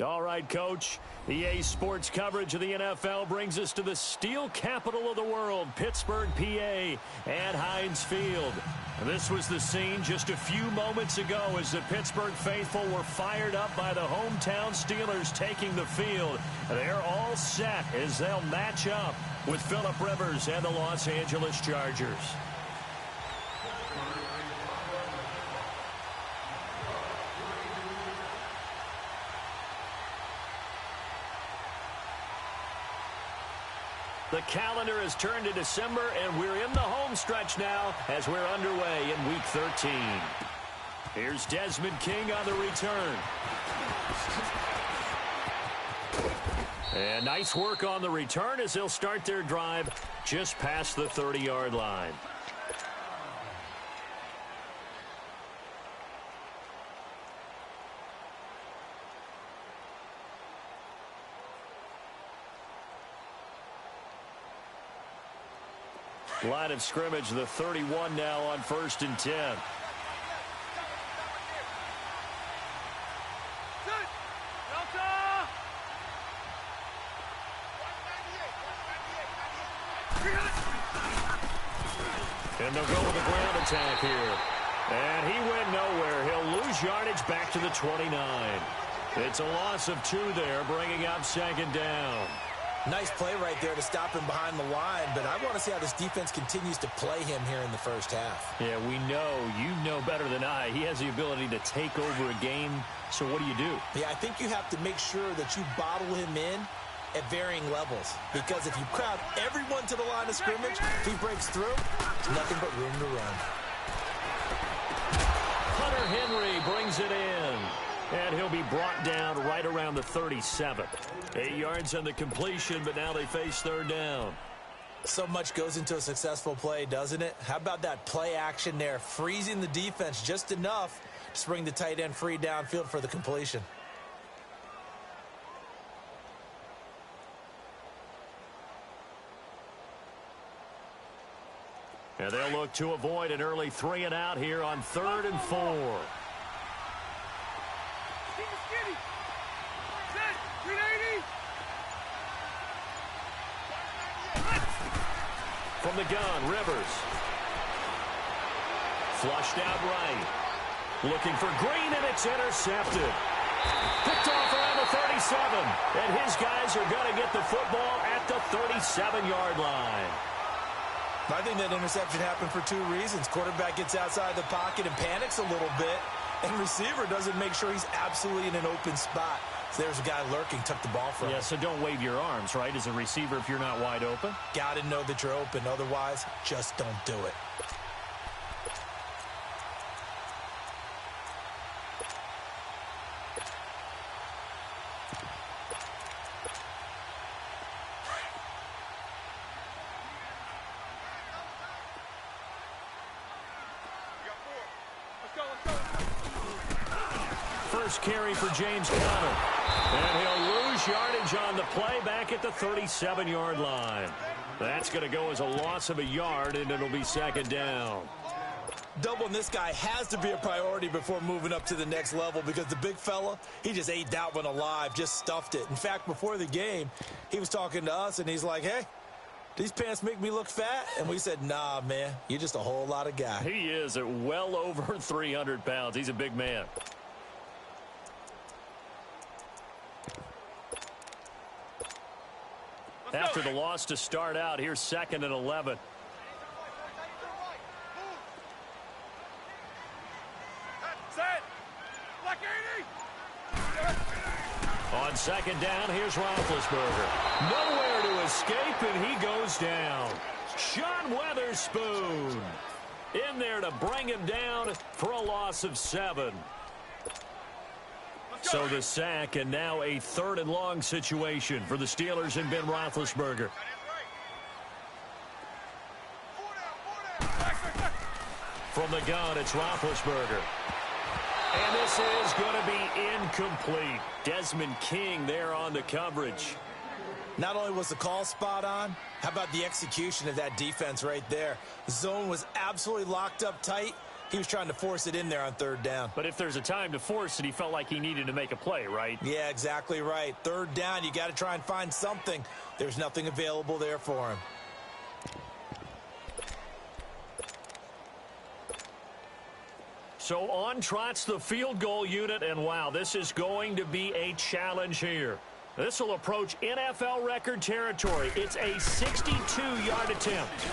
All right, Coach. EA Sports coverage of the NFL brings us to the steel capital of the world, Pittsburgh, PA, at Heinz Field. This was the scene just a few moments ago as the Pittsburgh faithful were fired up by the hometown Steelers taking the field. They're all set as they'll match up with Phillip Rivers and the Los Angeles Chargers. The calendar has turned to December, and we're in the home stretch now as we're underway in Week 13. Here's Desmond King on the return. And nice work on the return as they'll start their drive just past the 30-yard line. Line of scrimmage, the 31 now on 1st and 10. And they'll go with a ground attack here. And he went nowhere. He'll lose yardage back to the 29. It's a loss of 2 there, bringing up 2nd down. Nice play right there to stop him behind the line, but I want to see how this defense continues to play him here in the first half. Yeah, we know. You know better than I. He has the ability to take over a game, so what do? Yeah, I think you have to make sure that you bottle him in at varying levels, because if you crowd everyone to the line of scrimmage, if he breaks through, there's nothing but room to run. Hunter Henry brings it in, and he'll be brought down right around the 37. 8 yards on the completion, but now they face 3rd down. So much goes into a successful play, doesn't it? How about that play action there, freezing the defense just enough to bring the tight end free downfield for the completion. And they'll look to avoid an early 3 and out here on 3rd and 4. From the gun, Rivers. Flushed out right. Looking for Green, and it's intercepted. Picked off around the 37. And his guys are going to get the football at the 37-yard line. I think that interception happened for 2 reasons. Quarterback gets outside the pocket and panics a little bit, and receiver doesn't make sure he's absolutely in an open spot. So there's a guy lurking, took the ball from him. Yeah, so don't wave your arms, right, as a receiver if you're not wide open. Got to know that you're open. Otherwise, just don't do it. First carry for James Conner. And he'll lose yardage on the play back at the 37-yard line. That's going to go as a loss of a yard, and it'll be 2nd down. Doubling this guy has to be a priority before moving up to the next level, because the big fella, he just ate that one alive, just stuffed it. In fact, before the game, he was talking to us, and he's like, hey, these pants make me look fat? And we said, nah, man, you're just a whole lot of guy. He is at well over 300 pounds. He's a big man. After the loss to start out, here's 2nd and 11. On 2nd down, here's Roethlisberger. Nowhere to escape, and he goes down. Sean Weatherspoon in there to bring him down for a loss of 7. So the sack, and now a 3rd and long situation for the Steelers and Ben Roethlisberger. From the gun, it's Roethlisberger. And this is going to be incomplete. Desmond King there on the coverage. Not only was the call spot on, how about the execution of that defense right there? The zone was absolutely locked up tight. He was trying to force it in there on 3rd down. But if there's a time to force it, he felt like he needed to make a play, right? Yeah, exactly right. 3rd down, you got to try and find something. There's nothing available there for him. So on trots the field goal unit, and wow, this is going to be a challenge here. This will approach NFL record territory. It's a 62-yard attempt.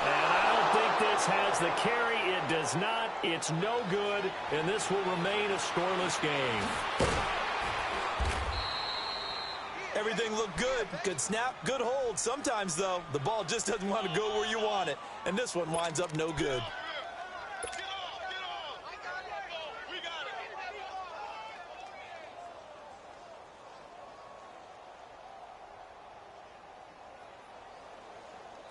And I don't think this has the carry. It does not. It's no good, and this will remain a scoreless game. Everything looked good. Good snap, good hold. Sometimes, though, the ball just doesn't want to go where you want it. And this one winds up no good.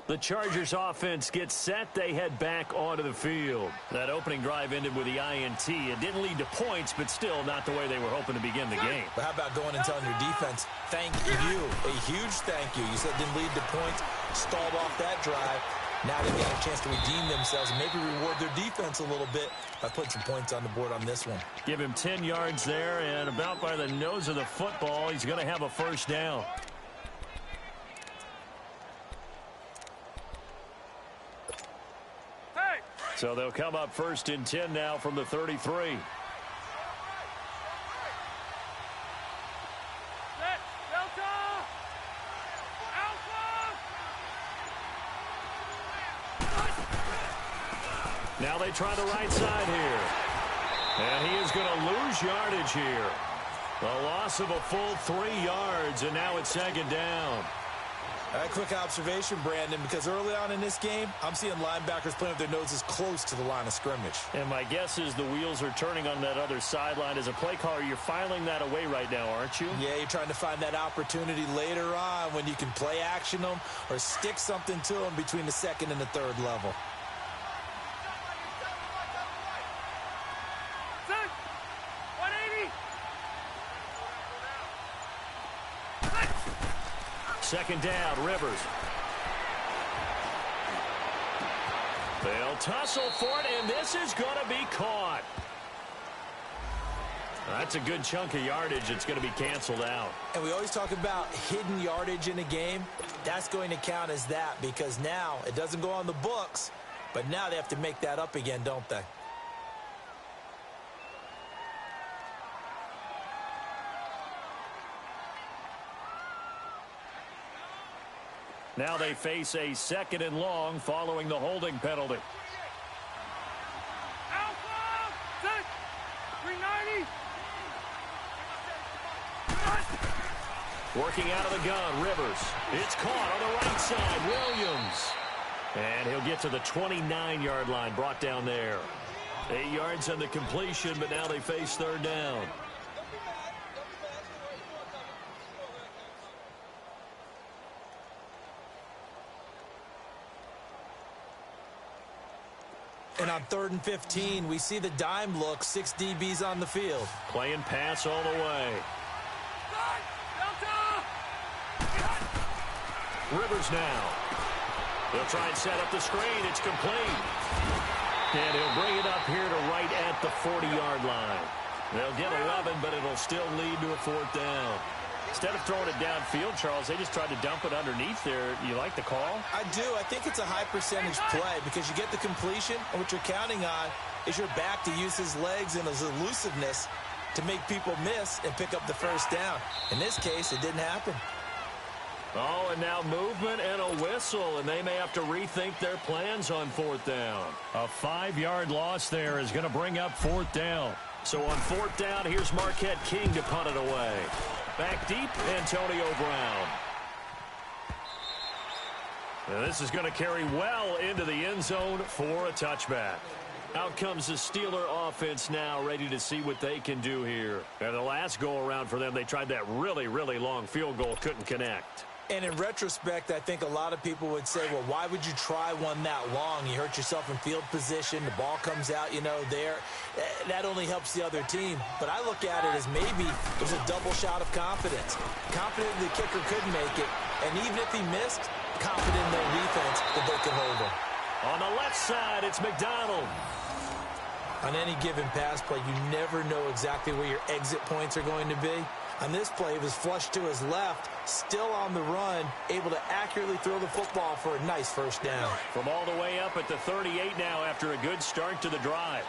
The Chargers offense gets set. They head back onto the field. That opening drive ended with the INT. It didn't lead to points, but still not the way they were hoping to begin the game. But how about going and telling your defense, thank you, a huge thank you. You said it didn't lead to points, stalled off that drive. Now they've got a chance to redeem themselves and maybe reward their defense a little bit by putting some points on the board on this one. Give him 10 yards there, and about by the nose of the football, he's going to have a first down. So they'll come up first and 10 now from the 33. Now they try the right side here. And he is going to lose yardage here. A loss of a full 3 yards, and now it's second down. A quick observation, Brandon, because early on in this game, I'm seeing linebackers playing with their noses close to the line of scrimmage. And my guess is the wheels are turning on that other sideline. As a play caller, you're filing that away right now, aren't you? Yeah, you're trying to find that opportunity later on when you can play action them or stick something to them between the second and the third level. Second down, Rivers. They'll tussle for it, and this is going to be caught. That's a good chunk of yardage. It's going to be canceled out. And we always talk about hidden yardage in a game. That's going to count as that because now it doesn't go on the books, but now they have to make that up again, don't they? Now they face a second and long following the holding penalty. Working out of the gun, Rivers. It's caught on the right side, Williams. And he'll get to the 29-yard line, brought down there. 8 yards on the completion, but now they face third down. And on 3rd and 15, we see the dime look, 6 DBs on the field. Playing pass all the way. Rivers now. They'll try and set up the screen. It's complete. And he'll bring it up here to right at the 40-yard line. They'll get 11, but it'll still lead to a fourth down. Instead of throwing it downfield, Charles, they just tried to dump it underneath there. You like the call? I do. I think it's a high percentage play because you get the completion, and what you're counting on is your back to use his legs and his elusiveness to make people miss and pick up the first down. In this case, it didn't happen. Oh, and now movement and a whistle, and they may have to rethink their plans on fourth down. A 5-yard loss there is going to bring up fourth down. So on fourth down, here's Marquette King to punt it away. Back deep, Antonio Brown. And this is going to carry well into the end zone for a touchback. Out comes the Steeler offense now, ready to see what they can do here. And the last go-around for them, they tried that really, really long field goal, couldn't connect. And in retrospect, I think a lot of people would say, well, why would you try one that long? You hurt yourself in field position. The ball comes out, you know, there. That only helps the other team. But I look at it as maybe there's a double shot of confidence. Confident the kicker could make it. And even if he missed, confident in their defense that they could hold him. On the left side, it's McDonald. On any given pass play, you never know exactly where your exit points are going to be. On this play, it was flushed to his left, still on the run, able to accurately throw the football for a nice first down. From all the way up at the 38 now after a good start to the drive.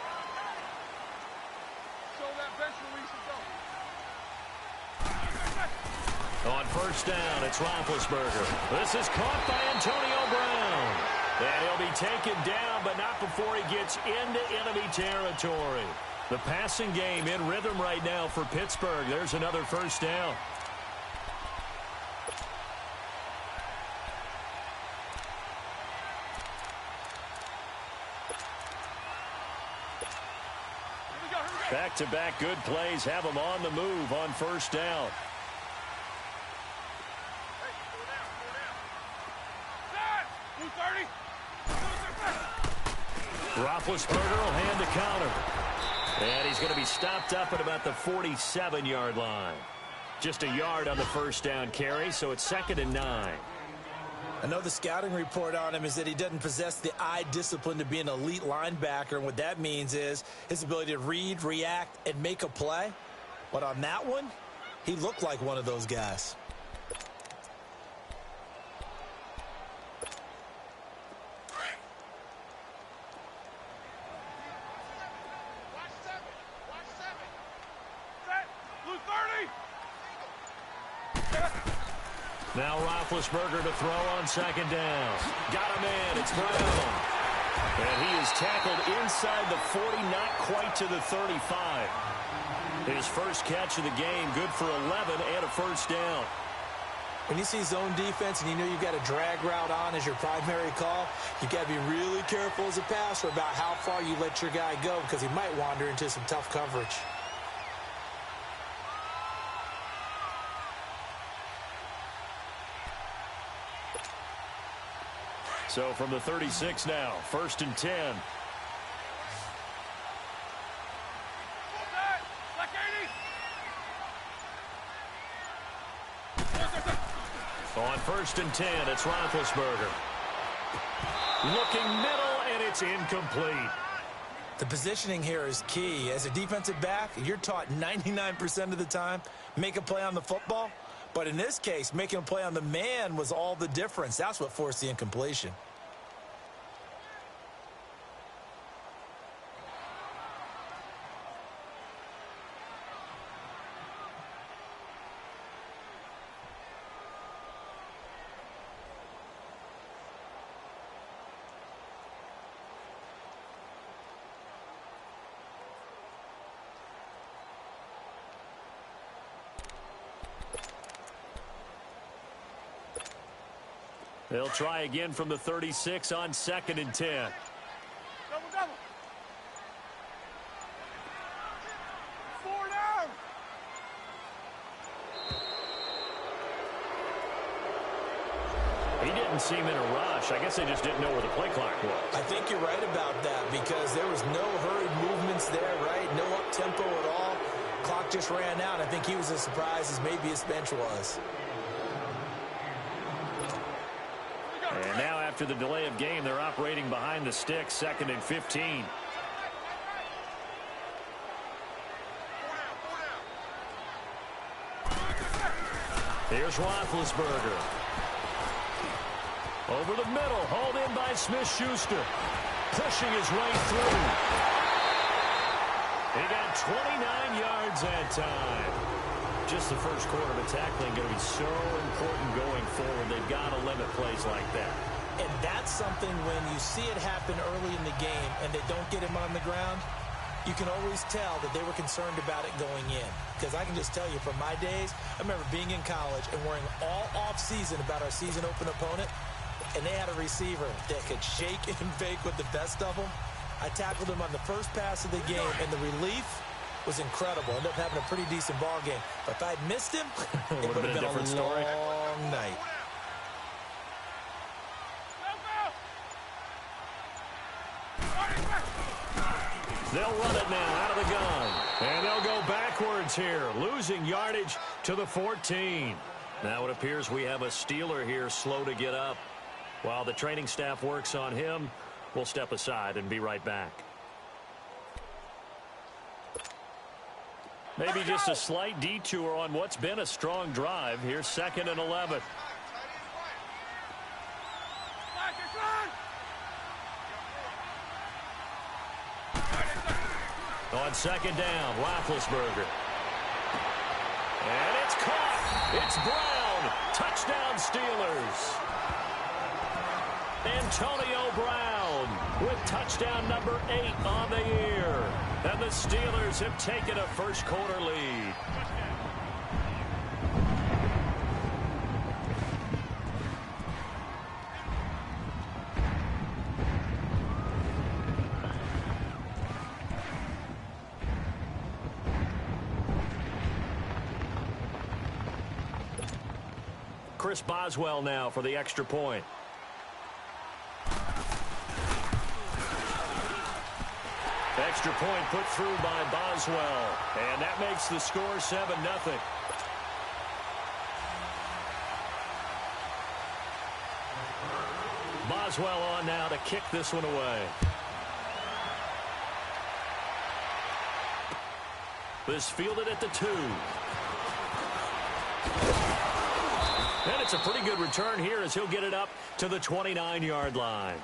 On first down, it's Roethlisberger. This is caught by Antonio Brown. And he'll be taken down, but not before he gets into enemy territory. The passing game in rhythm right now for Pittsburgh. There's another first down. Back-to-back good plays have them on the move on first down. Roethlisberger will hand the counter. And he's going to be stopped up at about the 47-yard line. Just a yard on the first down carry, so it's 2nd and 9. I know the scouting report on him is that he doesn't possess the eye discipline to be an elite linebacker, and what that means is his ability to read, react, and make a play. But on that one, he looked like one of those guys. Now Roethlisberger to throw on 2nd down. Got him in. It's Brown. And he is tackled inside the 40, not quite to the 35. His first catch of the game, good for 11 and a first down. When you see zone defense and you know you've got a drag route on as your primary call, you've got to be really careful as a passer about how far you let your guy go because he might wander into some tough coverage. So from the 36 now, 1st and 10. On 1st and 10, it's Roethlisberger. Looking middle, and it's incomplete. The positioning here is key. As a defensive back, you're taught 99% of the time, make a play on the football. But in this case, making a play on the man was all the difference. That's what forced the incompletion. They'll try again from the 36 on 2nd and 10. Double. 4 down. He didn't seem in a rush. I guess they just didn't know where the play clock was. I think you're right about that because there was no hurried movements there, right? No up-tempo at all. Clock just ran out. I think he was as surprised as maybe his bench was. And now after the delay of game, they're operating behind the sticks, 2nd and 15. Here's Roethlisberger. Over the middle, hauled in by Smith-Schuster. Pushing his way through. He got 29 yards that time. Just the first quarter of tackling going to be so important going forward. They've got to limit plays like that. And that's something when you see it happen early in the game and they don't get him on the ground, you can always tell that they were concerned about it going in. Because I can just tell you from my days, I remember being in college and worrying all off-season about our season open opponent, and they had a receiver that could shake and bake with the best of them. I tackled him on the first pass of the game, and the relief was incredible. Ended up having a pretty decent ball game. But if I'd missed him, it would have been a different story. long night. They'll run it now out of the gun. And they'll go backwards here, losing yardage to the 14. Now it appears we have a Steeler here slow to get up. While the training staff works on him, we'll step aside and be right back. Maybe just a slight detour on what's been a strong drive. Here's 2nd and 11. On 2nd down, Roethlisberger. And it's caught. It's Brown. Touchdown, Steelers. Antonio Brown with touchdown number 8 on the year. And the Steelers have taken a first quarter lead. Chris Boswell now for the extra point. Extra point put through by Boswell. And that makes the score 7-0. Boswell on now to kick this one away. This fielded at the 2. And it's a pretty good return here as he'll get it up to the 29-yard line.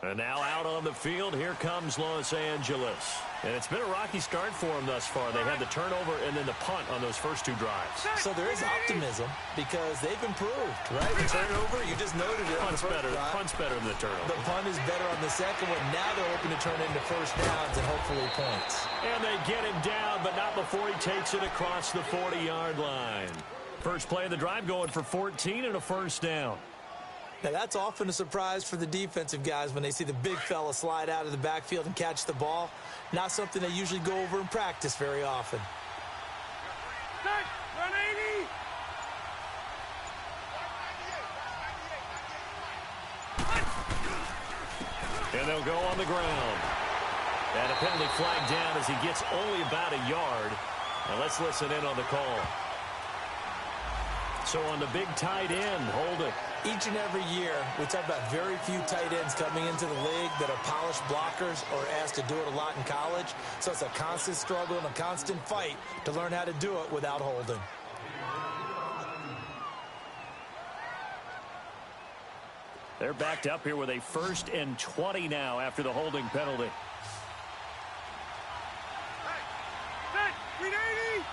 And now out on the field, here comes Los Angeles. And it's been a rocky start for them thus far. They had the turnover and then the punt on those first 2 drives. So there is optimism because they've improved, right? The turnover, you just noted it. Punt's better than the turnover. The punt is better on the second one. Now they're hoping to turn into first downs and hopefully points. And they get him down, but not before he takes it across the 40-yard line. First play of the drive going for 14 and a first down. Now, that's often a surprise for the defensive guys when they see the big fella slide out of the backfield and catch the ball. Not something they usually go over in practice very often. Set, 180. And they'll go on the ground. And a penalty flag down as he gets only about a yard. Now let's listen in on the call. So on the big tight end, hold it. Each and every year, we talk about very few tight ends coming into the league that are polished blockers or asked to do it a lot in college. So it's a constant struggle and a constant fight to learn how to do it without holding. They're backed up here with a 1st and 20 now after the holding penalty. Set, 380.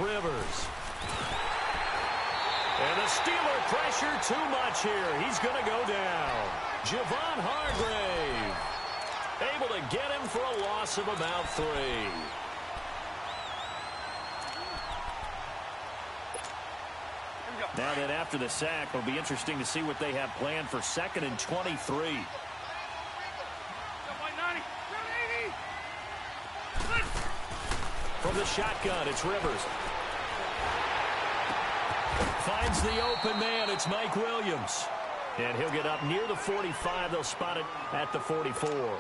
Rivers. And the Steeler pressure too much here. He's going to go down. Javon Hargrave able to get him for a loss of about 3. Now then, after the sack, it'll be interesting to see what they have planned for 2nd and 23. From the shotgun, it's Rivers. Finds the open man. It's Mike Williams. And he'll get up near the 45. They'll spot it at the 44.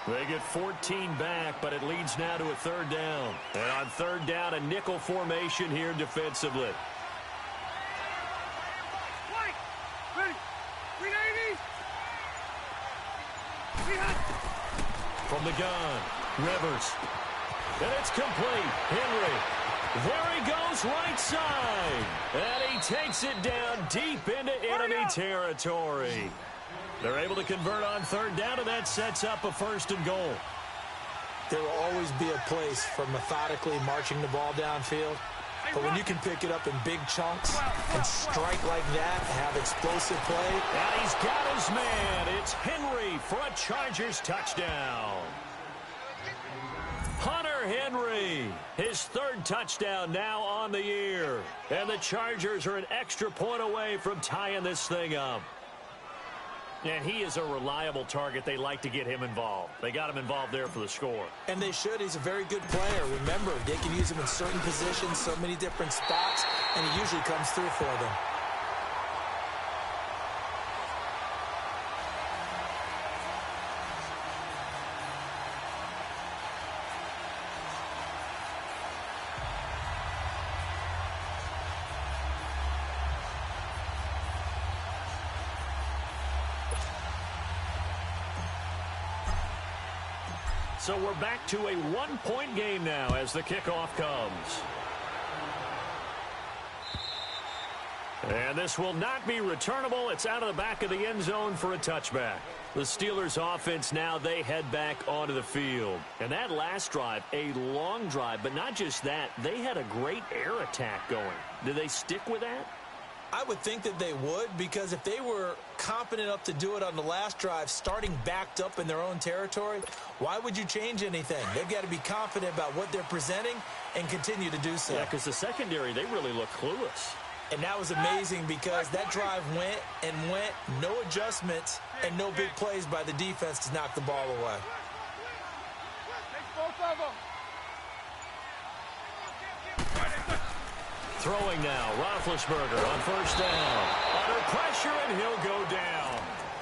They get 14 back, but it leads now to a 3rd down. And on 3rd down, a nickel formation here defensively. From the gun, Rivers. And it's complete. Henry. There he goes, right side. And he takes it down deep into enemy territory. They're able to convert on 3rd down, and that sets up a 1st and goal. There will always be a place for methodically marching the ball downfield. But when you can pick it up in big chunks and strike like that, have explosive play. And he's got his man. It's Henry for a Chargers touchdown. Hunter Henry, his 3rd touchdown now on the year. And the Chargers are an extra point away from tying this thing up. And he is a reliable target. They like to get him involved. They got him involved there for the score. And they should. He's a very good player. Remember, they can use him in certain positions, so many different spots, and he usually comes through for them. So we're back to a 1-point game now as the kickoff comes. And this will not be returnable. It's out of the back of the end zone for a touchback. The Steelers offense now, they head back onto the field. And that last drive, a long drive, but not just that. They had a great air attack going. Do they stick with that? I would think that they would, because if they were confident enough to do it on the last drive, starting backed up in their own territory, why would you change anything? They've got to be confident about what they're presenting and continue to do so. Yeah, because the secondary, they really look clueless. And that was amazing because that drive went and went, no adjustments and no big plays by the defense to knock the ball away. Throwing now, Roethlisberger on first down. Under pressure, and he'll go down.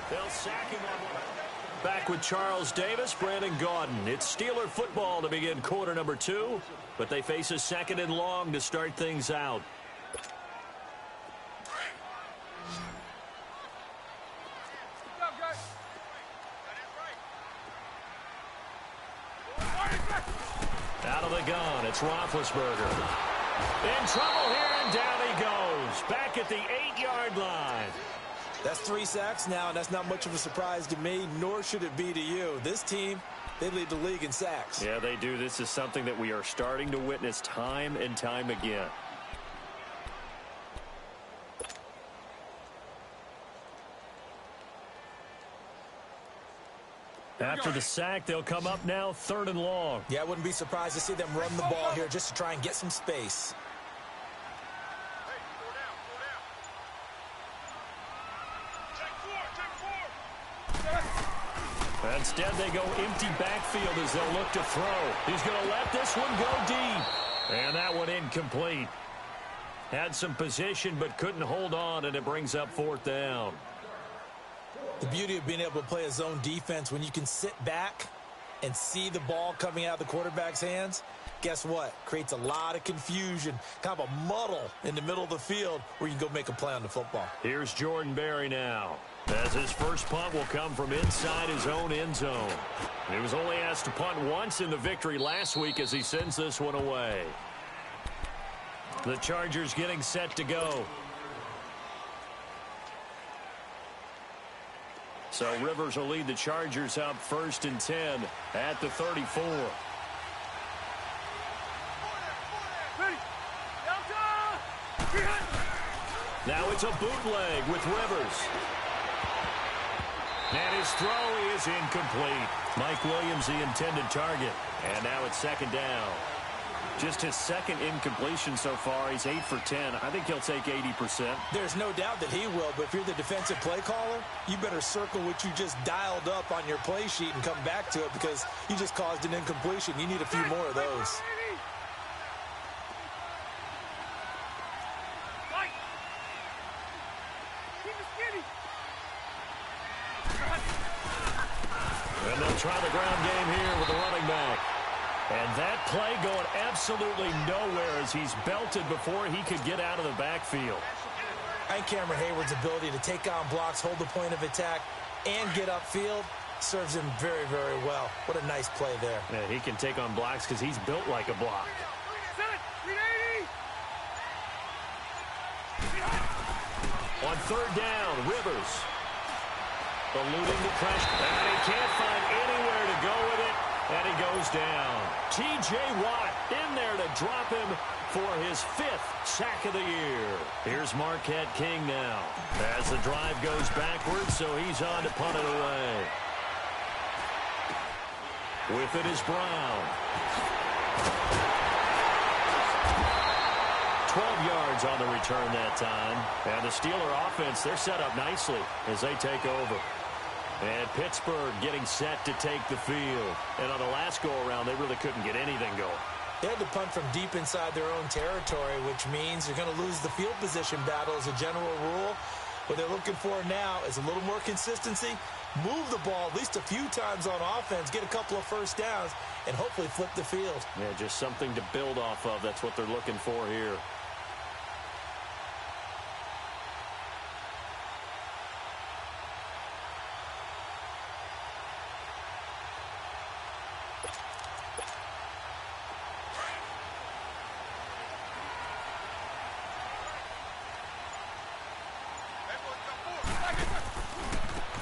They'll sack him on one. Back with Charles Davis, Brandon Gaudin. It's Steeler football to begin quarter number 2, but they face a 2nd and long to start things out. Out of the gun, it's Roethlisberger. In trouble here, and down he goes. Back at the 8-yard line. That's 3 sacks now, and that's not much of a surprise to me, nor should it be to you. This team, they lead the league in sacks. Yeah, they do. This is something that we are starting to witness time and time again. After the sack, they'll come up now 3rd and long. Yeah, I wouldn't be surprised to see them run the ball here just to try and get some space. Instead, they go empty backfield as they'll look to throw. He's going to let this one go deep. And that one incomplete. Had some position but couldn't hold on, and it brings up 4th down. The beauty of being able to play a zone defense when you can sit back and see the ball coming out of the quarterback's hands, guess what? Creates a lot of confusion, kind of a muddle in the middle of the field where you can go make a play on the football. Here's Jordan Berry now, as his first punt will come from inside his own end zone. He was only asked to punt once in the victory last week as he sends this one away. The Chargers getting set to go. So Rivers will lead the Chargers up 1st and 10 at the 34. Now it's a bootleg with Rivers. And his throw is incomplete. Mike Williams, the intended target. And now it's 2nd down. Just his 2nd incompletion so far. He's 8 for 10. I think he'll take 80%. There's no doubt that he will, but if you're the defensive play caller, you better circle what you just dialed up on your play sheet and come back to it because you just caused an incompletion. You need a few more of those. And they'll try the ground game here with the running back. And that play going absolutely nowhere as he's belted before he could get out of the backfield. I think Cameron Hayward's ability to take on blocks, hold the point of attack, and get upfield serves him very, very well. What a nice play there. Yeah, he can take on blocks because he's built like a block. On 3rd down, Rivers eluding the pressure. And he can't find anywhere to go with it. And he goes down. T.J. Watt in there to drop him for his 5th sack of the year. Here's Marquette King now as the drive goes backwards, so he's on to punt it away. With it is Brown. 12 yards on the return that time. And the Steeler offense, they're set up nicely as they take over. And Pittsburgh getting set to take the field. And on the last go-around, they really couldn't get anything going. They had to punt from deep inside their own territory, which means you're going to lose the field position battle as a general rule. What they're looking for now is a little more consistency, move the ball at least a few times on offense, get a couple of first downs, and hopefully flip the field. Yeah, just something to build off of. That's what they're looking for here.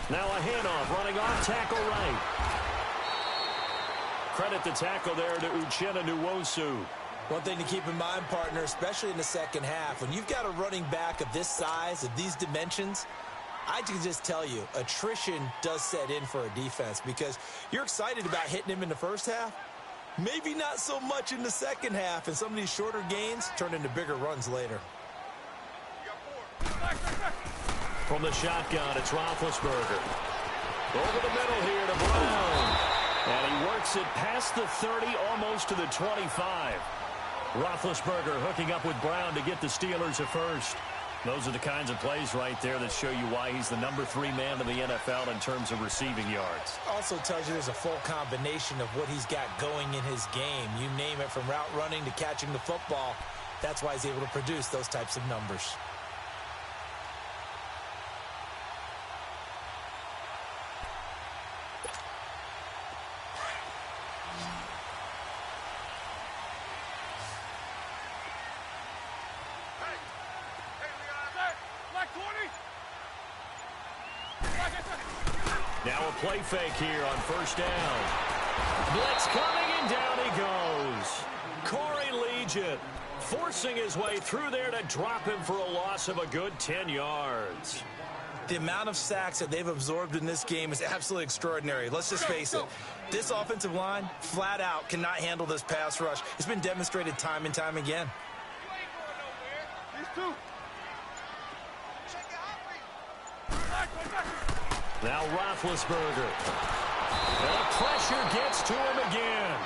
Now a handoff, running off, tackle right. Credit the tackle there to Uchenna Nwosu. One thing to keep in mind, partner, especially in the second half, when you've got a running back of this size, of these dimensions, I can just tell you, attrition does set in for a defense because you're excited about hitting him in the first half. Maybe not so much in the second half, and some of these shorter gains turn into bigger runs later. From the shotgun, it's Roethlisberger. Over the middle here to Brown. And he works it past the 30, almost to the 25. Roethlisberger hooking up with Brown to get the Steelers a first. Those are the kinds of plays right there that show you why he's the number 3 man in the NFL in terms of receiving yards. Also tells you there's a full combination of what he's got going in his game. You name it, from route running to catching the football. That's why he's able to produce those types of numbers. Now a play fake here on first down. Blitz coming, and down he goes. Corey Legion forcing his way through there to drop him for a loss of a good 10 yards. The amount of sacks that they've absorbed in this game is absolutely extraordinary. Let's just face it. This offensive line, flat out, cannot handle this pass rush. It's been demonstrated time and time again. These two. Now Roethlisberger. And the pressure gets to him again.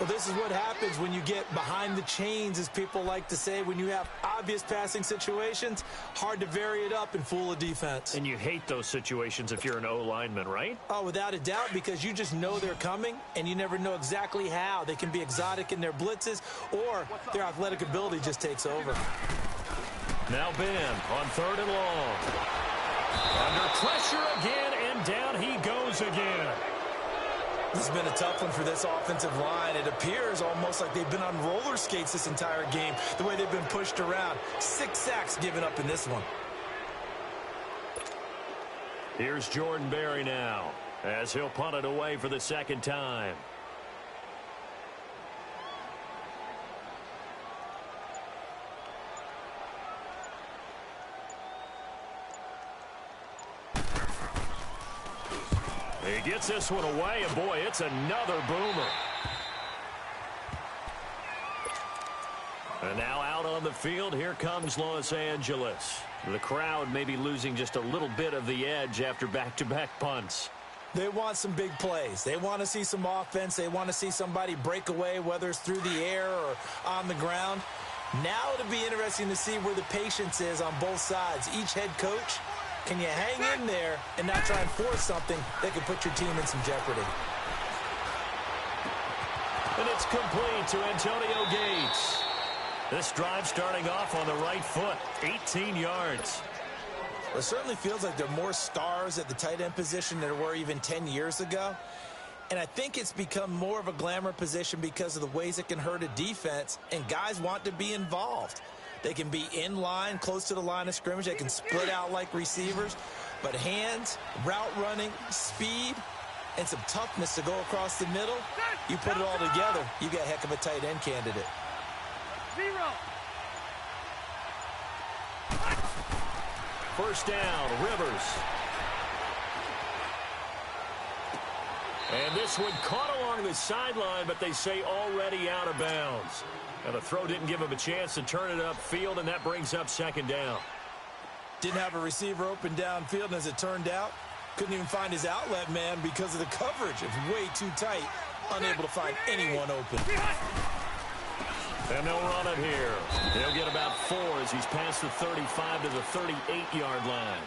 Well, this is what happens when you get behind the chains, as people like to say. When you have obvious passing situations, hard to vary it up and fool a defense. And you hate those situations if you're an O-lineman, right? Oh, without a doubt, because you just know they're coming, and you never know exactly how. They can be exotic in their blitzes, or their athletic ability just takes over. Now Ben on 3rd and long. Under pressure again, and down he goes again. This has been a tough one for this offensive line. It appears almost like they've been on roller skates this entire game, the way they've been pushed around. 6 sacks given up in this one. Here's Jordan Berry now, as he'll punt it away for the second time. He gets this one away, and boy, it's another boomer. And now out on the field, here comes Los Angeles. The crowd may be losing just a little bit of the edge after back-to-back punts. They want some big plays. They want to see some offense. They want to see somebody break away, whether it's through the air or on the ground. Now it'll be interesting to see where the patience is on both sides. Each head coach, can you hang in there and not try and force something that could put your team in some jeopardy? And it's complete to Antonio Gates. This drive starting off on the right foot, 18 yards. Well, it certainly feels like there are more stars at the tight end position than there were even 10 years ago. And I think it's become more of a glamour position because of the ways it can hurt a defense, and guys want to be involved. They can be in line, close to the line of scrimmage. They can split out like receivers. But hands, route running, speed, and some toughness to go across the middle, you put it all together, you got a heck of a tight end candidate. 0. First down, Rivers. And this one caught along the sideline, but they say already out of bounds. And the throw didn't give him a chance to turn it upfield, and that brings up second down. Didn't have a receiver open downfield, and as it turned out, couldn't even find his outlet man because of the coverage. It's way too tight, unable to find anyone open. And they'll run it here. He'll get about 4 as he's past the 35 to the 38-yard line.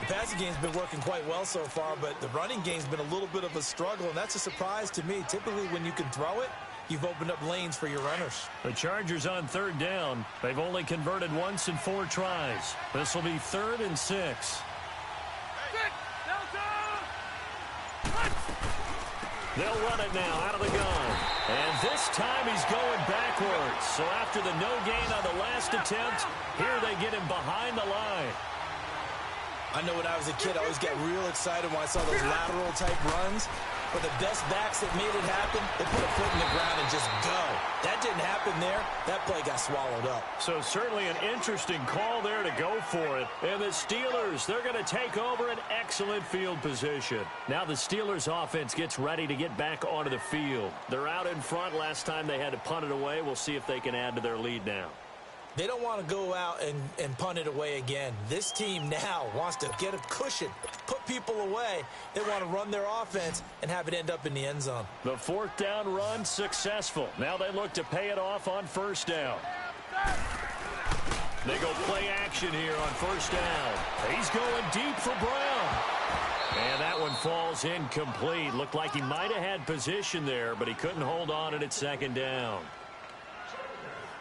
The passing game's been working quite well so far, but the running game's been a little bit of a struggle, and that's a surprise to me. Typically, when you can throw it, you've opened up lanes for your runners. The Chargers on 3rd down. They've only converted once in 4 tries. This will be 3rd and 6. They'll run it now out of the gun. And this time he's going backwards. So after the no gain on the last attempt, here they get him behind the line. I know when I was a kid, I always got real excited when I saw those lateral type runs. but the best backs that made it happen, they put a foot in the ground and just go. That didn't happen there. That play got swallowed up. So certainly an interesting call there to go for it. And the Steelers, they're going to take over an excellent field position. Now the Steelers offense gets ready to get back onto the field. They're out in front. Last time they had to punt it away. We'll see if they can add to their lead now. They don't want to go out and punt it away again. This team now wants to get a cushion, put people away. They want to run their offense and have it end up in the end zone. The fourth down run successful. Now they look to pay it off on first down. They go play action here on first down. He's going deep for Brown. And that one falls incomplete. Looked like he might have had position there, but he couldn't hold on it at second down.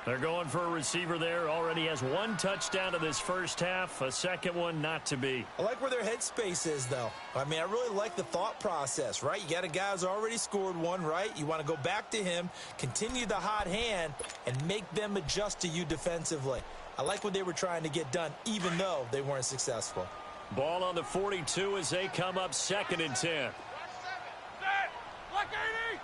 They're going for a receiver there. Already has one touchdown in this first half. A second one not to be. I like where their headspace is, though. I mean, I really like the thought process, right? You got a guy who's already scored one, right? You want to go back to him, continue the hot hand, and make them adjust to you defensively. I like what they were trying to get done, even though they weren't successful. Ball on the 42 as they come up 2nd and 10. Look, 80!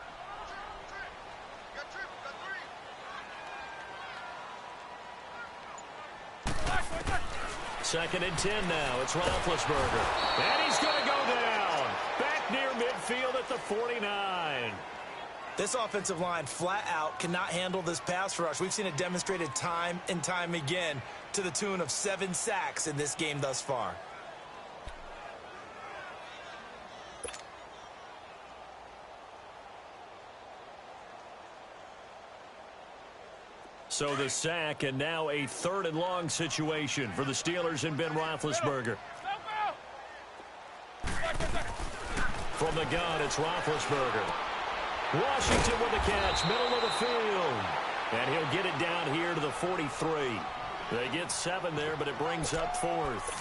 2nd and 10 now. It's Roethlisberger. And he's going to go down. Back near midfield at the 49. This offensive line flat out cannot handle this pass rush. We've seen it demonstrated time and time again to the tune of 7 sacks in this game thus far. So the sack, and now a 3rd and long situation for the Steelers and Ben Roethlisberger. From the gun, it's Roethlisberger. Washington with the catch, middle of the field. And he'll get it down here to the 43. They get 7 there, but it brings up 4th.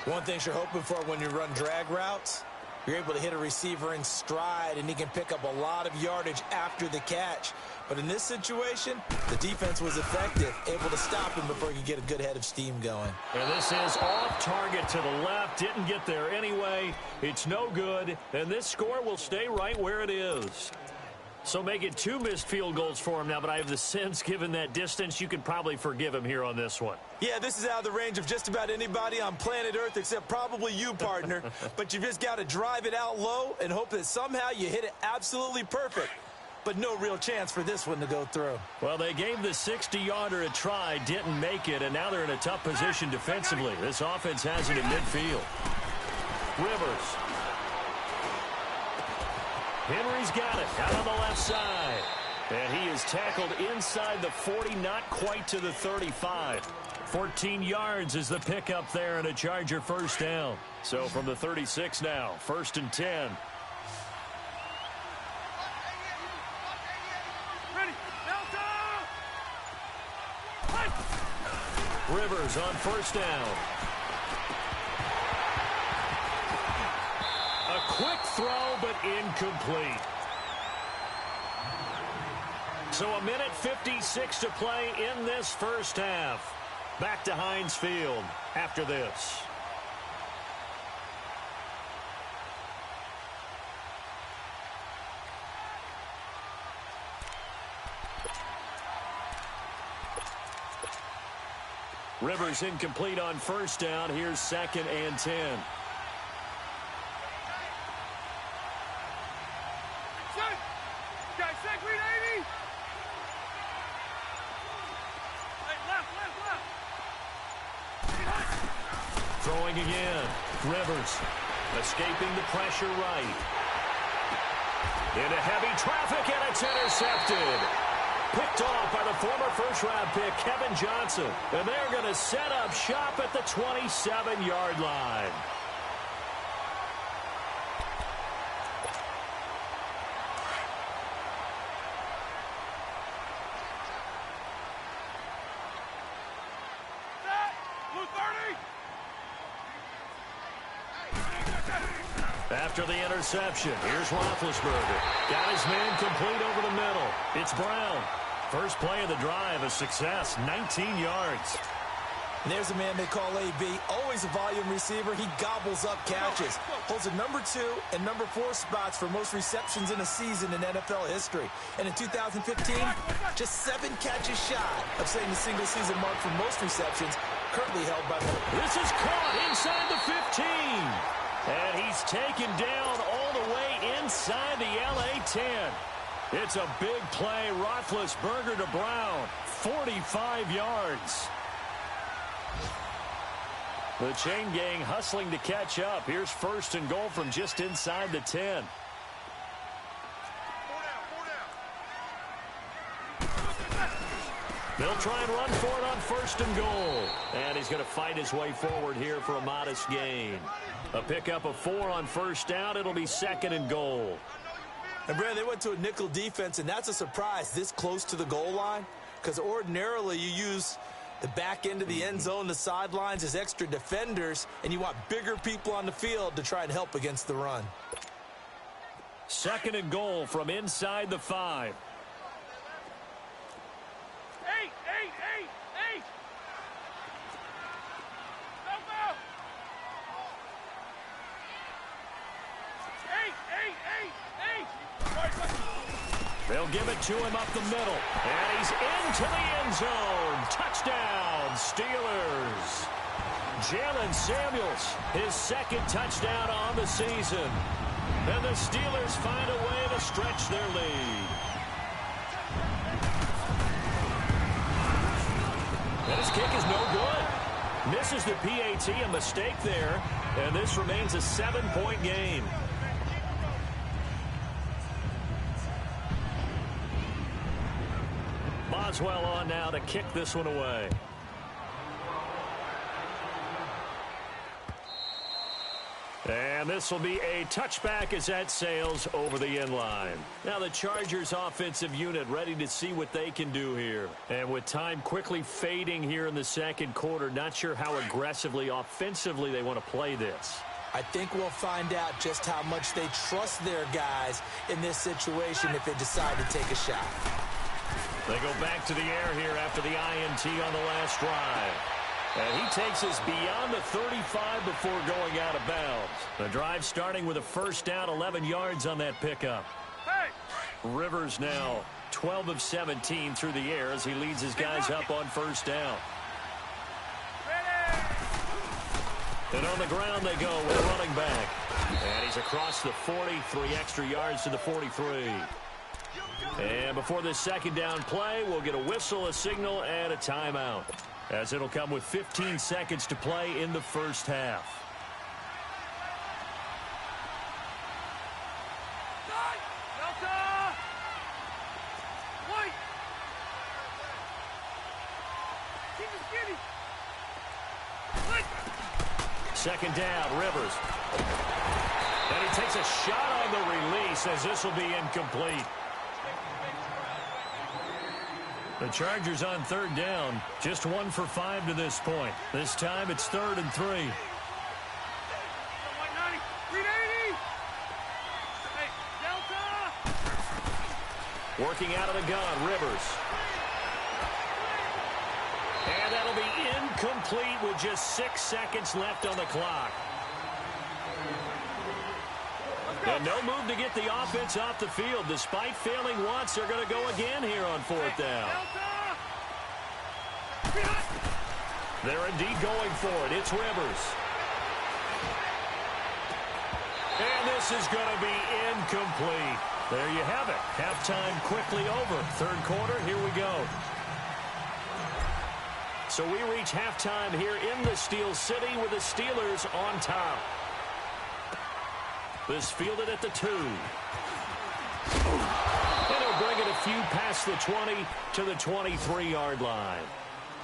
One thing you're hoping for when you run drag routes, you're able to hit a receiver in stride, and he can pick up a lot of yardage after the catch. But in this situation, the defense was effective, able to stop him before he could get a good head of steam going. And this is off target to the left. Didn't get there anyway. It's no good. And this score will stay right where it is. So make it 2 missed field goals for him now, but I have the sense, given that distance, you could probably forgive him here on this one. Yeah, this is out of the range of just about anybody on planet Earth except probably you, partner. But you just got to drive it out low and hope that somehow you hit it absolutely perfect. But no real chance for this one to go through. Well, they gave the 60-yarder a try, didn't make it, and now they're in a tough position defensively. This offense has it in midfield. Rivers. Henry's got it out on the left side. And he is tackled inside the 40, not quite to the 35. 14 yards is the pickup there and a Charger first down. So from the 36 now, 1st and 10. Rivers on first down. A quick throw, but incomplete. So a minute 56 to play in this first half. Back to Heinz Field after this. Rivers incomplete on first down. Here's 2nd and 10. Throwing again. Rivers escaping the pressure right. Into heavy traffic, and it's intercepted. Picked off by the former first-round pick, Kevin Johnson. And they're going to set up shop at the 27-yard line. After the interception, here's Roethlisberger. Got his man complete over the middle. It's Brown. First play of the drive, a success, 19 yards. And there's a man they call AB, always a volume receiver. He gobbles up catches. Holds the number 2 and number 4 spots for most receptions in a season in NFL history. And in 2015, just 7 catches shy of setting the single-season mark for most receptions, currently held by the... This is caught inside the 15. And he's taken down all the way inside the LA 10. It's a big play. Roethlisberger to Brown. 45 yards. The chain gang hustling to catch up. Here's 1st and goal from just inside the 10. They'll try and run for it on 1st and goal. And he's going to fight his way forward here for a modest gain. A pickup of 4 on 1st down. It'll be 2nd and goal. And, Brad, they went to a nickel defense, and that's a surprise this close to the goal line. Because ordinarily you use the back end of the end zone, the sidelines as extra defenders, and you want bigger people on the field to try and help against the run. 2nd and goal from inside the 5. 8. Go, go. 8. They'll give it to him up the middle. And he's into the end zone. Touchdown, Steelers. Jalen Samuels, his 2nd touchdown on the season. And the Steelers find a way to stretch their lead. And his kick is no good. Misses the PAT, a mistake there. And this remains a 7-point game. Boswell on now to kick this one away. And this will be a touchback as that sails over the end line. Now the Chargers offensive unit ready to see what they can do here. And with time quickly fading here in the 2nd quarter, not sure how aggressively, offensively they want to play this. I think we'll find out just how much they trust their guys in this situation if they decide to take a shot. They go back to the air here after the INT on the last drive. And he takes us beyond the 35 before going out of bounds. The drive starting with a 1st down, 11 yards on that pickup. Hey. Rivers now 12 of 17 through the air as he leads his guys up on 1st down. And on the ground they go with a running back. And he's across the 40, 3 extra yards to the 43. And before this 2nd down play, we'll get a whistle, a signal, and a timeout, as it'll come with 15 seconds to play in the 1st half. Delta! White! Keep it skinny! 2nd down, Rivers. And he takes a shot on the release as this will be incomplete. The Chargers on 3rd down, just 1 for 5 to this point. This time it's 3rd and 3. White 90, 380! Hey, Delta! Working out of the gun, Rivers. And that'll be incomplete with just 6 seconds left on the clock. And no move to get the offense off the field. Despite failing once, they're going to go again here on 4th down. They're indeed going for it. It's Rivers. And this is going to be incomplete. There you have it. Halftime quickly over. 3rd quarter, here we go. So we reach halftime here in the Steel City with the Steelers on top. This fielded at the 2. And he'll bring it a few past the 20 to the 23-yard line.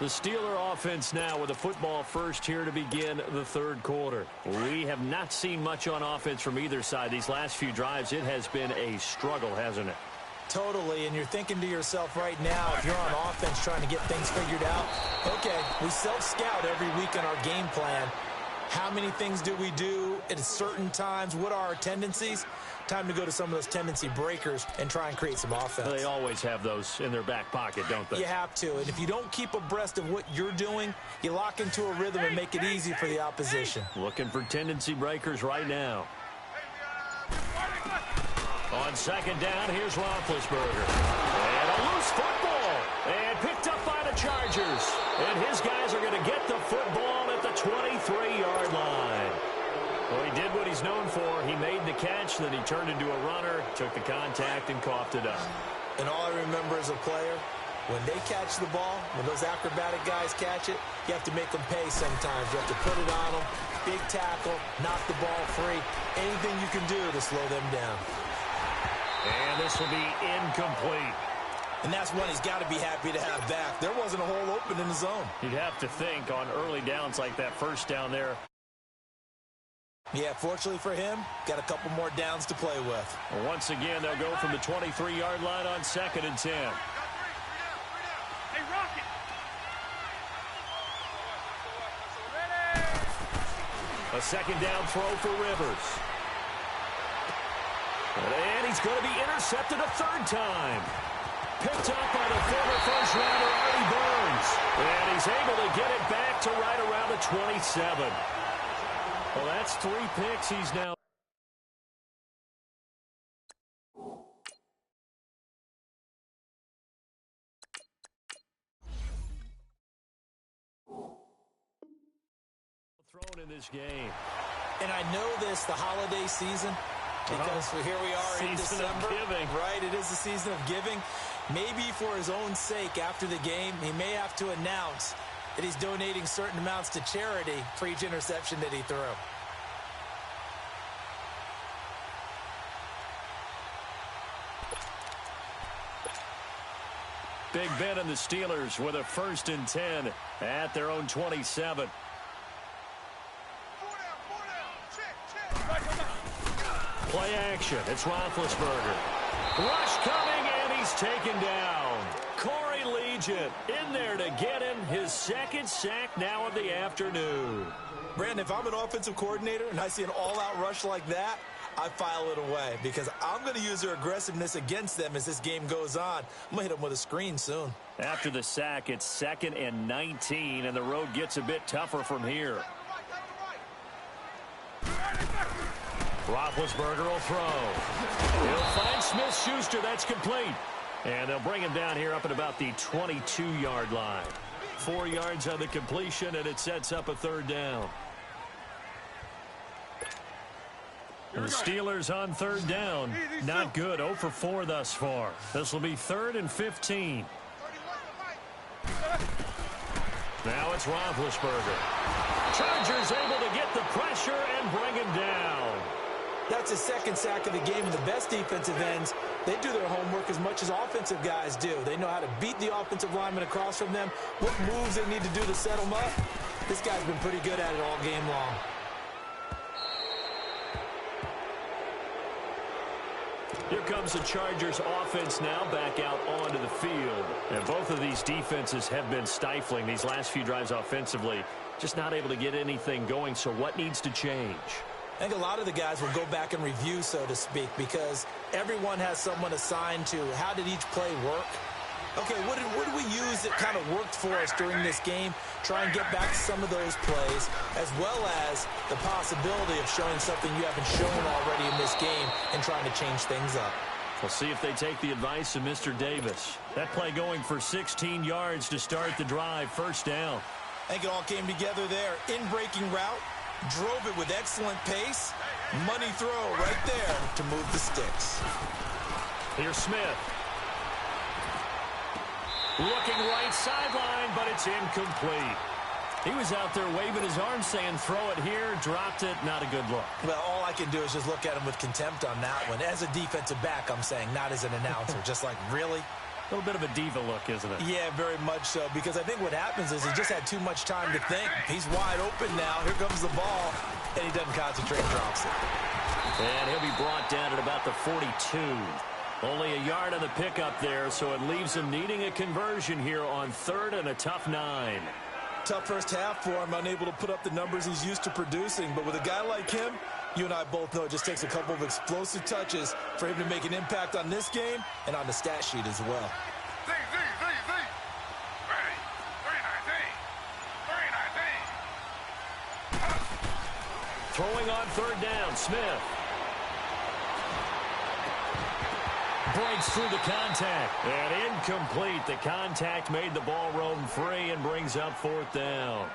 The Steeler offense now with the football first here to begin the 3rd quarter. We have not seen much on offense from either side. These last few drives, it has been a struggle, hasn't it? Totally, and you're thinking to yourself right now, if you're on offense trying to get things figured out, okay, we self-scout every week on our game plan. How many things do we do at certain times? What are our tendencies? Time to go to some of those tendency breakers and try and create some offense. They always have those in their back pocket, don't they? You have to. And if you don't keep abreast of what you're doing, you lock into a rhythm and make it easy for the opposition. Looking for tendency breakers right now. On second down, here's Roethlisberger. And a loose football. And picked up by the Chargers. And his guys are going to get the football at the 23-yard line. Well, he did what he's known for. He made the catch, then he turned into a runner, took the contact, and coughed it up. And all I remember as a player, when they catch the ball, when those acrobatic guys catch it, you have to make them pay sometimes. You have to put it on them, big tackle, knock the ball free. Anything you can do to slow them down. And this will be incomplete. And that's one he's got to be happy to have back. There wasn't a hole open in the zone. You'd have to think on early downs like that first down there. Yeah, fortunately for him, got a couple more downs to play with. Well, once again, they'll go from the 23-yard line on 2nd and 10. Hey, Rocket! A second down throw for Rivers. And he's going to be intercepted a third time. Picked up by the former first-rounder, Artie Burns. And he's able to get it back to right around the 27. Well, that's 3 picks. He's now thrown in this game. And I know this, the holiday season, because here we are in December. Season of giving. Right, it is the season of giving. Maybe for his own sake after the game, he may have to announce that he's donating certain amounts to charity for each interception that he threw. Big Ben and the Steelers with a 1st and 10 at their own 27. Play action. It's Roethlisberger. Rush coming, and he's taken down. Corey Legion in there to get him his 2nd sack now of the afternoon. Brandon, if I'm an offensive coordinator and I see an all-out rush like that, I file it away because I'm going to use their aggressiveness against them as this game goes on. I'm going to hit them with a screen soon. After the sack, it's 2nd and 19, and the road gets a bit tougher from here. Roethlisberger will throw. He'll find Smith-Schuster. That's complete. And they'll bring him down here up at about the 22-yard line. 4 yards on the completion, and it sets up a 3rd down. The Steelers on 3rd down. Not good. 0 for 4 thus far. This will be 3rd and 15. Now it's Roethlisberger. Chargers able to get the pressure and bring him down. That's his 2nd sack of the game, and the best defensive ends, they do their homework as much as offensive guys do. They know how to beat the offensive lineman across from them, what moves they need to do to set them up. This guy's been pretty good at it all game long. Here comes the Chargers offense now back out onto the field. And both of these defenses have been stifling these last few drives offensively. Just not able to get anything going, so what needs to change? I think a lot of the guys will go back and review, so to speak, because everyone has someone assigned to how did each play work. Okay, what did we use that kind of worked for us during this game? Try and get back to some of those plays, as well as the possibility of showing something you haven't shown already in this game and trying to change things up. We'll see if they take the advice of Mr. Davis. That play going for 16 yards to start the drive. 1st down. I think it all came together there. In-breaking route. Drove it with excellent pace. Money throw right there to move the sticks. Here's Smith. Looking right sideline, but it's incomplete. He was out there waving his arms saying, throw it here, dropped it, not a good look. Well, all I can do is just look at him with contempt on that one. As a defensive back, I'm saying, not as an announcer. Just like, really? A little bit of a diva look, isn't it? Yeah, very much so, because I think what happens is he just had too much time to think. He's wide open now. Here comes the ball, and he doesn't concentrate, drops it. And he'll be brought down at about the 42. Only a yard on the pickup there, so it leaves him needing a conversion here on 3rd and a tough 9. Tough first half for him, unable to put up the numbers he's used to producing. But with a guy like him, you and I both know it just takes a couple of explosive touches for him to make an impact on this game and on the stat sheet as well. Throwing on third down, Smith. Breaks through the contact. And incomplete. The contact made the ball roam free and brings up fourth down.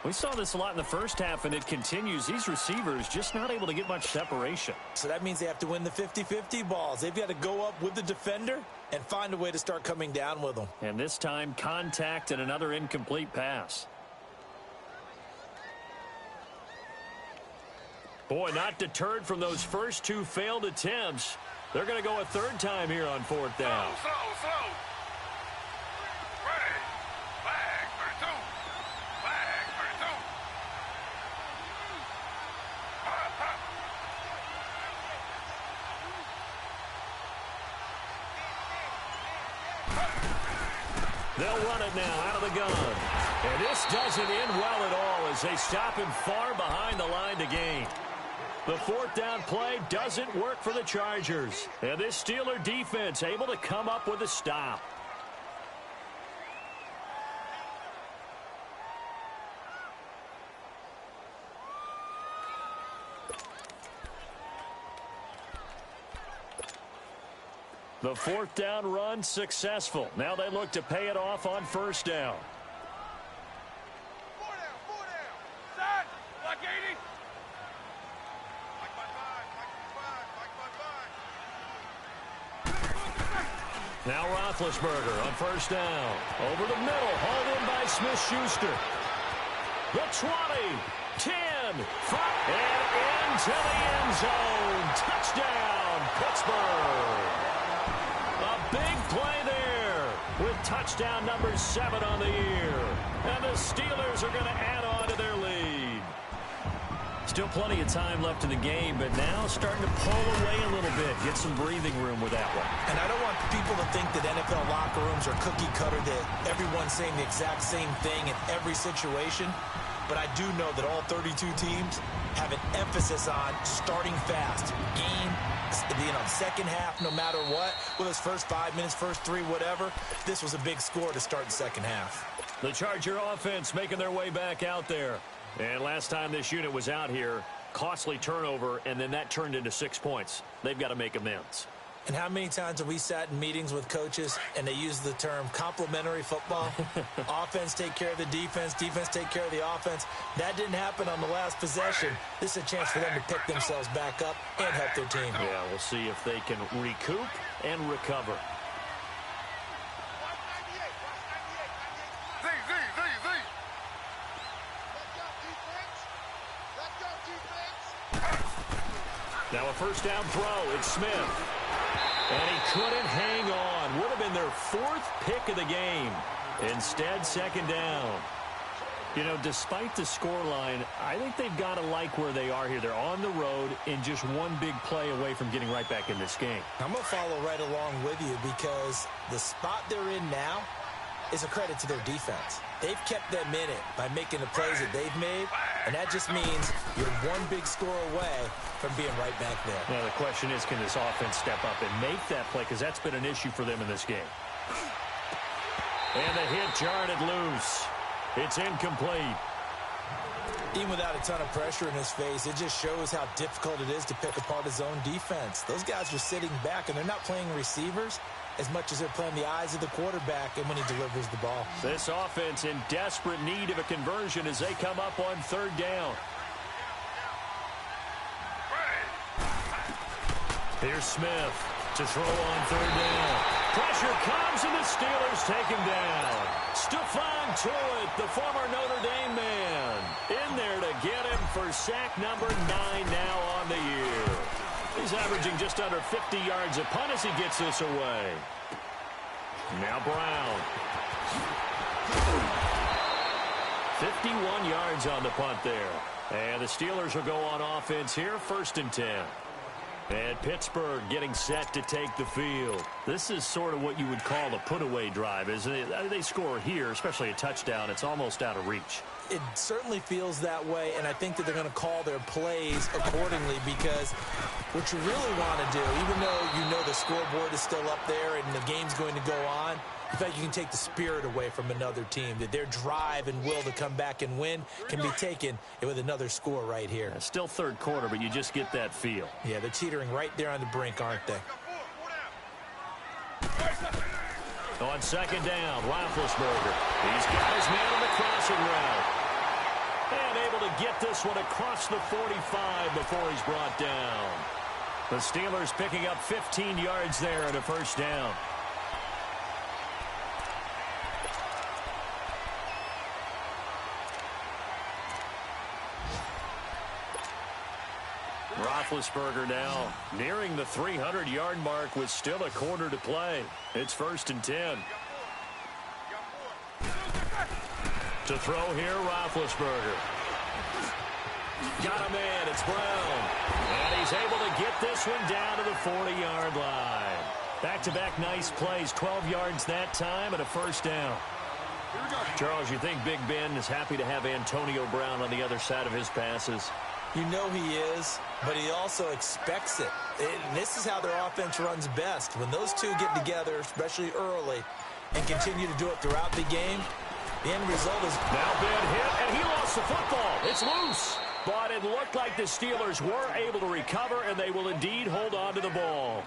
We saw this a lot in the first half, and it continues. These receivers just not able to get much separation. So that means they have to win the 50-50 balls. They've got to go up with the defender and find a way to start coming down with them. And this time, contact and another incomplete pass. Boy, not deterred from those first two failed attempts. They're going to go a third time here on fourth down. Slow. Ready. Flag for two. Flag for two. They'll run it now out of the gun. And this doesn't end well at all as they stop him far behind the line to gain. The fourth down play doesn't work for the Chargers. And this Steeler defense able to come up with a stop. The fourth down run successful. Now they look to pay it off on first down. Four down. Set. Like 80. Like my five. Now Roethlisberger on first down. Over the middle, hauled in by Smith-Schuster. The 20, 10, 5, and into the end zone. Touchdown, Pittsburgh. A big play there with touchdown number 7 on the year. And the Steelers are going to add on to their lead. Still plenty of time left in the game, but now starting to pull away a little bit. Get some breathing room with that one. And I don't want people to think that NFL locker rooms are cookie cutter, that everyone's saying the exact same thing in every situation. But I do know that all 32 teams have an emphasis on starting fast. Game, second half, no matter what. Whether it's first 5 minutes, first 3, whatever. This was a big score to start the second half. The Charger offense making their way back out there. And last time this unit was out here, costly turnover, and then that turned into 6 points. They've got to make amends. And how many times have we sat in meetings with coaches and they use the term complementary football? Offense take care of the defense, defense take care of the offense. That didn't happen on the last possession. This is a chance for them to pick themselves back up and help their team. Yeah, we'll see if they can recoup and recover. Now a first down throw. It's Smith. And he couldn't hang on. Would have been their 4th pick of the game. Instead, second down. You know, despite the scoreline, I think they've got to like where they are here. They're on the road and just one big play away from getting right back in this game. I'm going to follow right along with you because the spot they're in now is a credit to their defense. They've kept them in it by making the plays that they've made, and that just means you're one big score away from being right back there. Now, the question is, can this offense step up and make that play? Because that's been an issue for them in this game. And the hit jarred it loose. It's incomplete. Even without a ton of pressure in his face, it just shows how difficult it is to pick apart his own defense. Those guys are sitting back, and they're not playing receivers as much as they're playing the eyes of the quarterback and when he delivers the ball. This offense in desperate need of a conversion as they come up on third down. Here's Smith to throw on third down. Pressure comes, and the Steelers take him down. Stephon Tuitt, the former Notre Dame man, in there to get him for sack number 9 now on the year. He's averaging just under 50 yards a punt as he gets this away. Now Brown. 51 yards on the punt there. And the Steelers will go on offense here, 1st and 10. And Pittsburgh getting set to take the field. This is sort of what you would call a put-away drive, isn't it? They score here, especially a touchdown. It's almost out of reach. It certainly feels that way, and I think that they're going to call their plays accordingly, because what you really want to do, even though you know the scoreboard is still up there and the game's going to go on, in fact, you can take the spirit away from another team, that their drive and will to come back and win can be taken with another score right here. Yeah, still third quarter, but you just get that feel. Yeah, they're teetering right there on the brink, aren't they? On second down, Roethlisberger. He's got his man on the crossing route. And able to get this one across the 45 before he's brought down. The Steelers picking up 15 yards there and a first down. Roethlisberger now nearing the 300-yard mark with still a quarter to play. It's 1st and 10. To throw here, Roethlisberger. Got a man, it's Brown. And he's able to get this one down to the 40-yard line. Back-to-back nice plays, 12 yards that time and a first down. Charles, you think Big Ben is happy to have Antonio Brown on the other side of his passes? You know he is, but he also expects it. This is how their offense runs best. When those two get together, especially early, and continue to do it throughout the game, the end result is... Now Ben hit, and he lost the football. It's loose. But it looked like the Steelers were able to recover, and they will indeed hold on to the ball.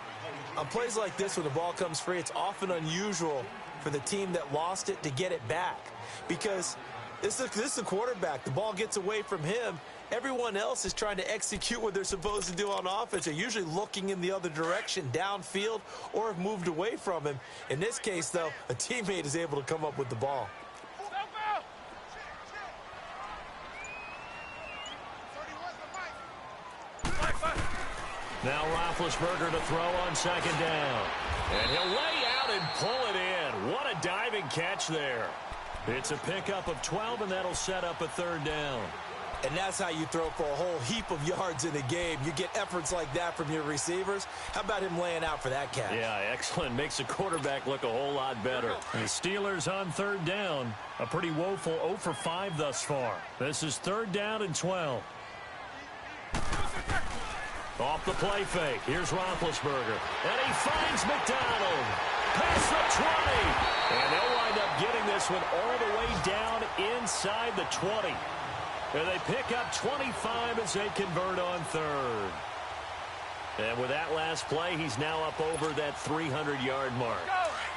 On plays like this, when the ball comes free, it's often unusual for the team that lost it to get it back. Because this is the quarterback. The ball gets away from him. Everyone else is trying to execute what they're supposed to do on offense. They're usually looking in the other direction, downfield, or have moved away from him. In this case, though, a teammate is able to come up with the ball. Now Roethlisberger to throw on second down. And he'll lay out and pull it in. What a diving catch there. It's a pickup of 12, and that'll set up a third down. And that's how you throw for a whole heap of yards in the game. You get efforts like that from your receivers. How about him laying out for that catch? Yeah, excellent. Makes the quarterback look a whole lot better. And the Steelers on third down. A pretty woeful 0 for 5 thus far. This is 3rd down and 12. Off the play fake. Here's Roethlisberger. And he finds McDonald. Past the 20. And they'll wind up getting this one all the way down inside the 20. And they pick up 25 as they convert on 3rd. And with that last play, he's now up over that 300-yard mark.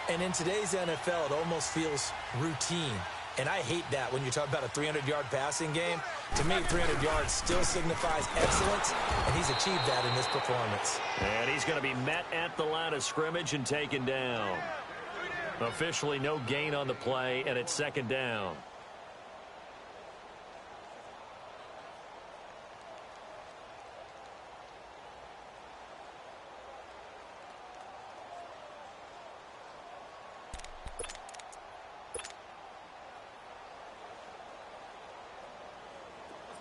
And in today's NFL, it almost feels routine. And I hate that when you talk about a 300-yard passing game. To me, 300 yards still signifies excellence, and he's achieved that in this performance. And he's going to be met at the line of scrimmage and taken down. Officially no gain on the play, and it's 2nd down.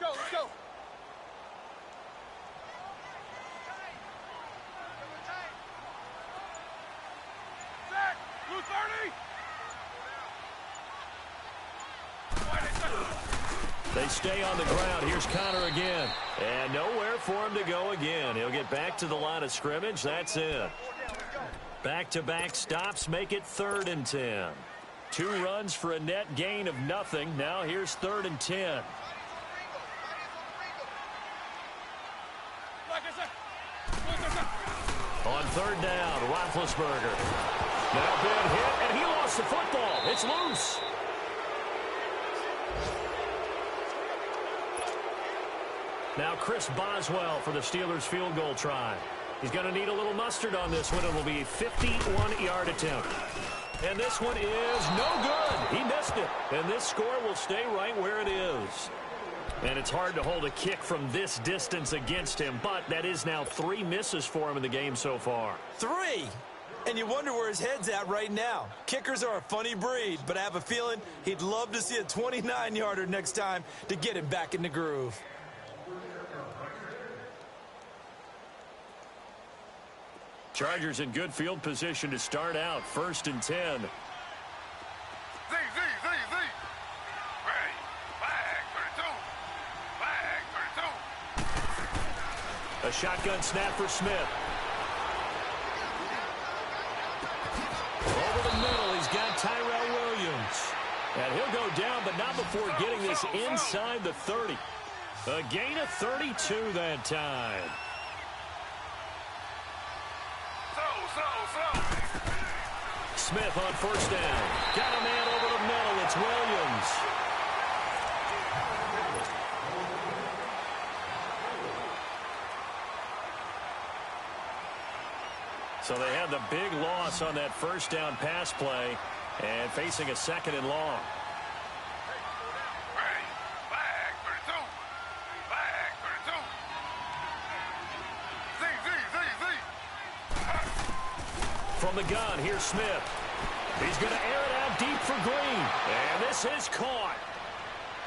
Let's go. Zach, blue 30. They stay on the ground. Here's Connor again. And nowhere for him to go again. He'll get back to the line of scrimmage. That's it. Back-to-back stops make it 3rd and 10. 2 runs for a net gain of nothing. Now here's 3rd and 10. On 3rd down, Roethlisberger. Now Ben hit, and he lost the football. It's loose. Now Chris Boswell for the Steelers field goal try. He's going to need a little mustard on this one. It will be a 51-yard attempt. And this one is no good. He missed it. And this score will stay right where it is. And it's hard to hold a kick from this distance against him, but that is now 3 misses for him in the game so far. 3? And you wonder where his head's at right now. Kickers are a funny breed, but I have a feeling he'd love to see a 29-yarder next time to get him back in the groove. Chargers in good field position to start out. 1st and 10. Z. Ready. Flag 32. Flag 32. A shotgun snap for Smith. Over the middle, he's got Tyrell Williams. And he'll go down, but not before getting this inside the 30. A gain of 32 that time. Smith on 1st down. Got a man over the middle. It's Williams. So they had the big loss on that 1st down pass play and facing a 2nd and long. Ready. Flag 32. Flag 32. Z. From the gun, here's Smith. He's going to air it out deep for Green. And this is caught.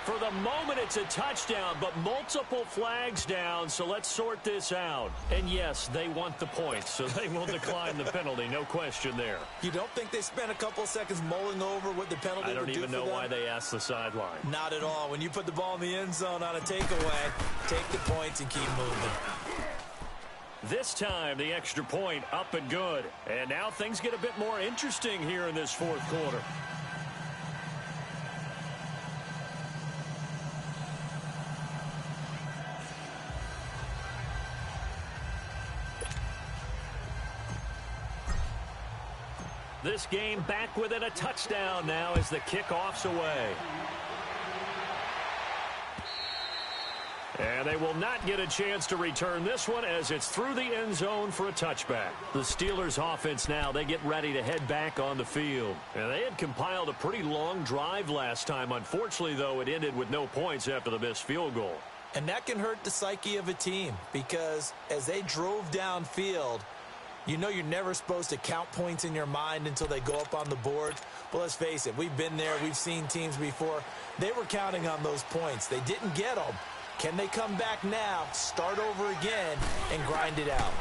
For the moment, it's a touchdown, but multiple flags down, so let's sort this out. And yes, they want the points, so they will decline the penalty, no question there. You don't think they spent a couple of seconds mulling over what the penalty would do for them? I don't even know why they asked the sideline. Not at all. When you put the ball in the end zone on a takeaway, take the points and keep moving. This time, the extra point up and good. And now things get a bit more interesting here in this 4th quarter. This game back within a touchdown now as the kickoff's away. And they will not get a chance to return this one as it's through the end zone for a touchback. The Steelers offense now, they get ready to head back on the field. And they had compiled a pretty long drive last time. Unfortunately, though, it ended with no points after the missed field goal. And that can hurt the psyche of a team because as they drove downfield, you know you're never supposed to count points in your mind until they go up on the board. But let's face it, we've been there. We've seen teams before. They were counting on those points. They didn't get them. Can they come back now, start over again, and grind it out?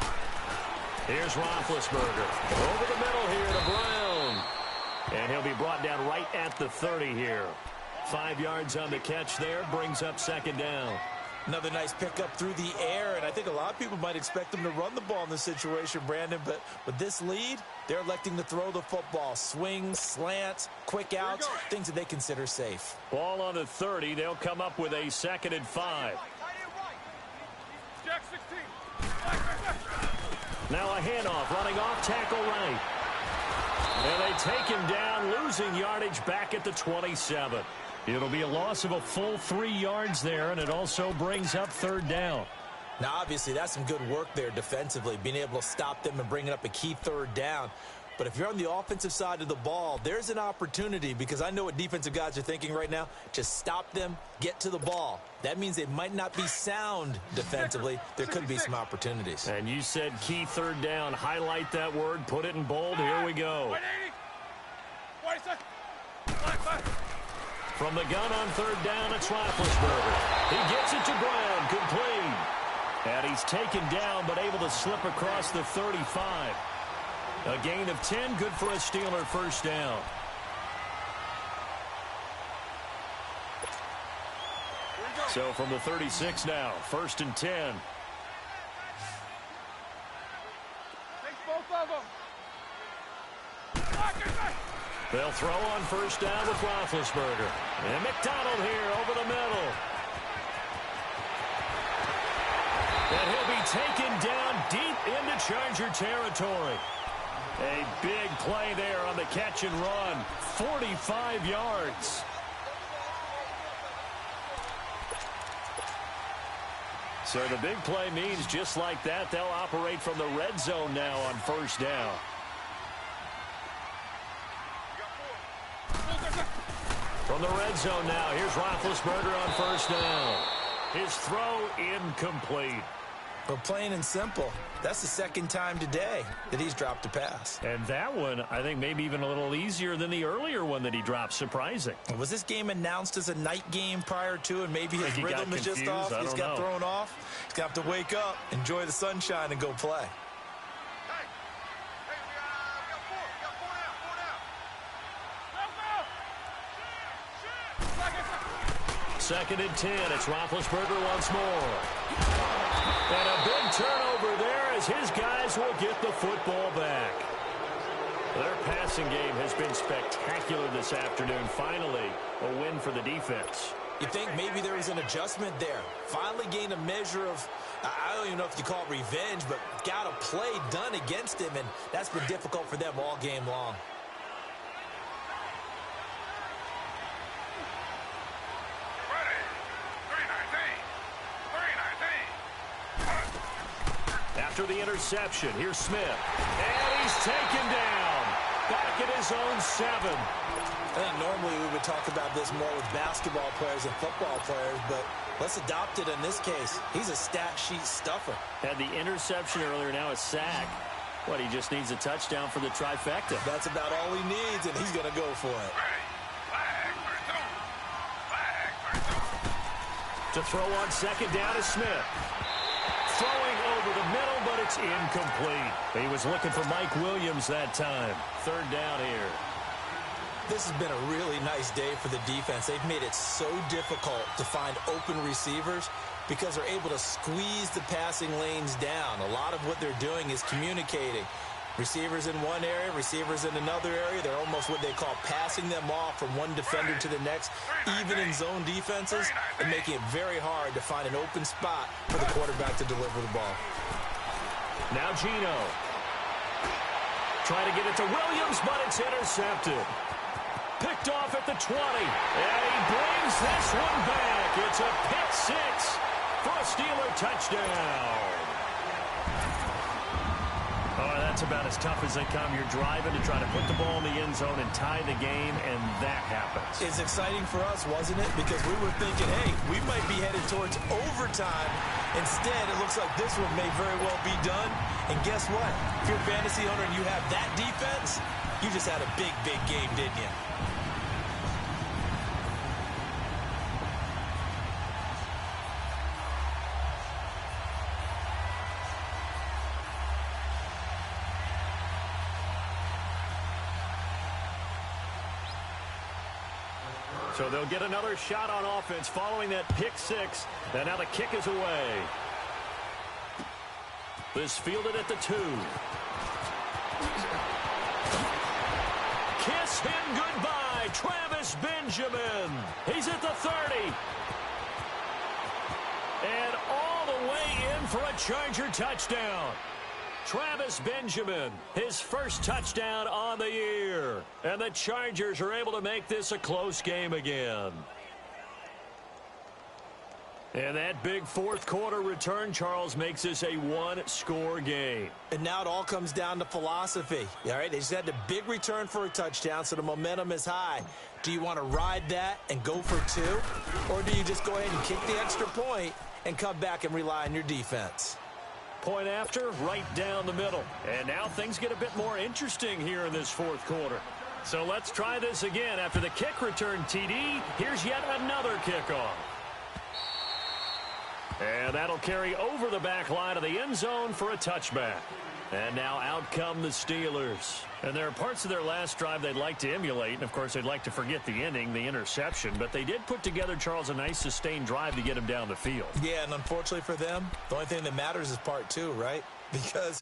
Here's Roethlisberger. Over the middle here to Brown. And he'll be brought down right at the 30 here. 5 yards on the catch there, brings up 2nd down. Another nice pickup through the air, and I think a lot of people might expect them to run the ball in this situation, Brandon, but with this lead, they're electing to throw the football. Swings, slants, quick outs, things that they consider safe. Ball on the 30. They'll come up with a 2nd and 5. Jack 16. Now a handoff, running off tackle right. And they take him down, losing yardage back at the 27. It'll be a loss of a full 3 yards there, and it also brings up 3rd down. Now, obviously, that's some good work there defensively, being able to stop them and bringing up a key 3rd down. But if you're on the offensive side of the ball, there's an opportunity because I know what defensive guys are thinking right now. Just stop them, get to the ball. That means they might not be sound defensively. There could be some opportunities. And you said key 3rd down. Highlight that word, put it in bold. Here we go. From the gun on 3rd down, it's Roethlisberger. He gets it to Brown, complete. And he's taken down, but able to slip across the 35. A gain of 10, good for a Steeler 1st down. So from the 36 now, 1st and 10. Take both of them. They'll throw on 1st down with Roethlisberger. And McDonald here over the middle. And he'll be taken down deep into Charger territory. A big play there on the catch and run. 45 yards. So the big play means just like that, they'll operate from the red zone now on 1st down. From the red zone now, here's Roethlisberger on 1st down. His throw incomplete. But plain and simple, that's the 2nd time today that he's dropped a pass. And that one, I think, maybe even a little easier than the earlier one that he dropped. Surprising. Was this game announced as a night game prior to, and maybe his rhythm is just off? He's got thrown off. He's got to wake up, enjoy the sunshine, and go play. 2nd and 10. It's Roethlisberger once more. And a big turnover there as his guys will get the football back. Their passing game has been spectacular this afternoon. Finally, a win for the defense. You think maybe there was an adjustment there. Finally gained a measure of, I don't even know if you call it revenge, but got a play done against him, and that's been difficult for them all game long. Ready. 319. After the interception, here's Smith. And he's taken down. Back at his own 7. I think normally we would talk about this more with basketball players and football players, but let's adopt it in this case. He's a stat sheet stuffer. Had the interception earlier, now a sack. What, he just needs a touchdown for the trifecta. That's about all he needs, and he's going to go for it. Ready. Flag for 2. Flag for 2. To throw on 2nd down is Smith. Throwing over the middle, but it's incomplete. He was looking for Mike Williams that time. 3rd down here. This has been a really nice day for the defense. They've made it so difficult to find open receivers because they're able to squeeze the passing lanes down. A lot of what they're doing is communicating. Receivers in one area, receivers in another area. They're almost what they call passing them off from one defender to the next, even in zone defenses, and making it very hard to find an open spot for the quarterback to deliver the ball. Now Gino. Trying to get it to Williams, but it's intercepted. Picked off at the 20. And he brings this one back. It's a pick 6 for a Steeler touchdown. Oh, that's about as tough as they come. You're driving to try to put the ball in the end zone and tie the game, and that happens. It's exciting for us, wasn't it? Because we were thinking, hey, we might be headed towards overtime. Instead, it looks like this one may very well be done. And guess what? If you're a fantasy owner and you have that defense, you just had a big, big game, didn't you? So they'll get another shot on offense following that pick 6. And now the kick is away. This fielded at the 2. Kiss him goodbye, Travis Benjamin. He's at the 30. And all the way in for a Charger touchdown. Travis Benjamin, his first touchdown on the year. And the Chargers are able to make this a close game again. And that big 4th quarter return, Charles, makes this a 1-score game. And now it all comes down to philosophy. All right, they just had a big return for a touchdown, so the momentum is high. Do you want to ride that and go for 2? Or do you just go ahead and kick the extra point and come back and rely on your defense? Point after, right down the middle. And now things get a bit more interesting here in this 4th quarter. So let's try this again. After the kick return TD, here's yet another kickoff. And that'll carry over the back line of the end zone for a touchback. And now out come the Steelers. And there are parts of their last drive they'd like to emulate. And, of course, they'd like to forget the inning, the interception. But they did put together, Charles, a nice sustained drive to get him down the field. Yeah, and unfortunately for them, the only thing that matters is part 2, right? Because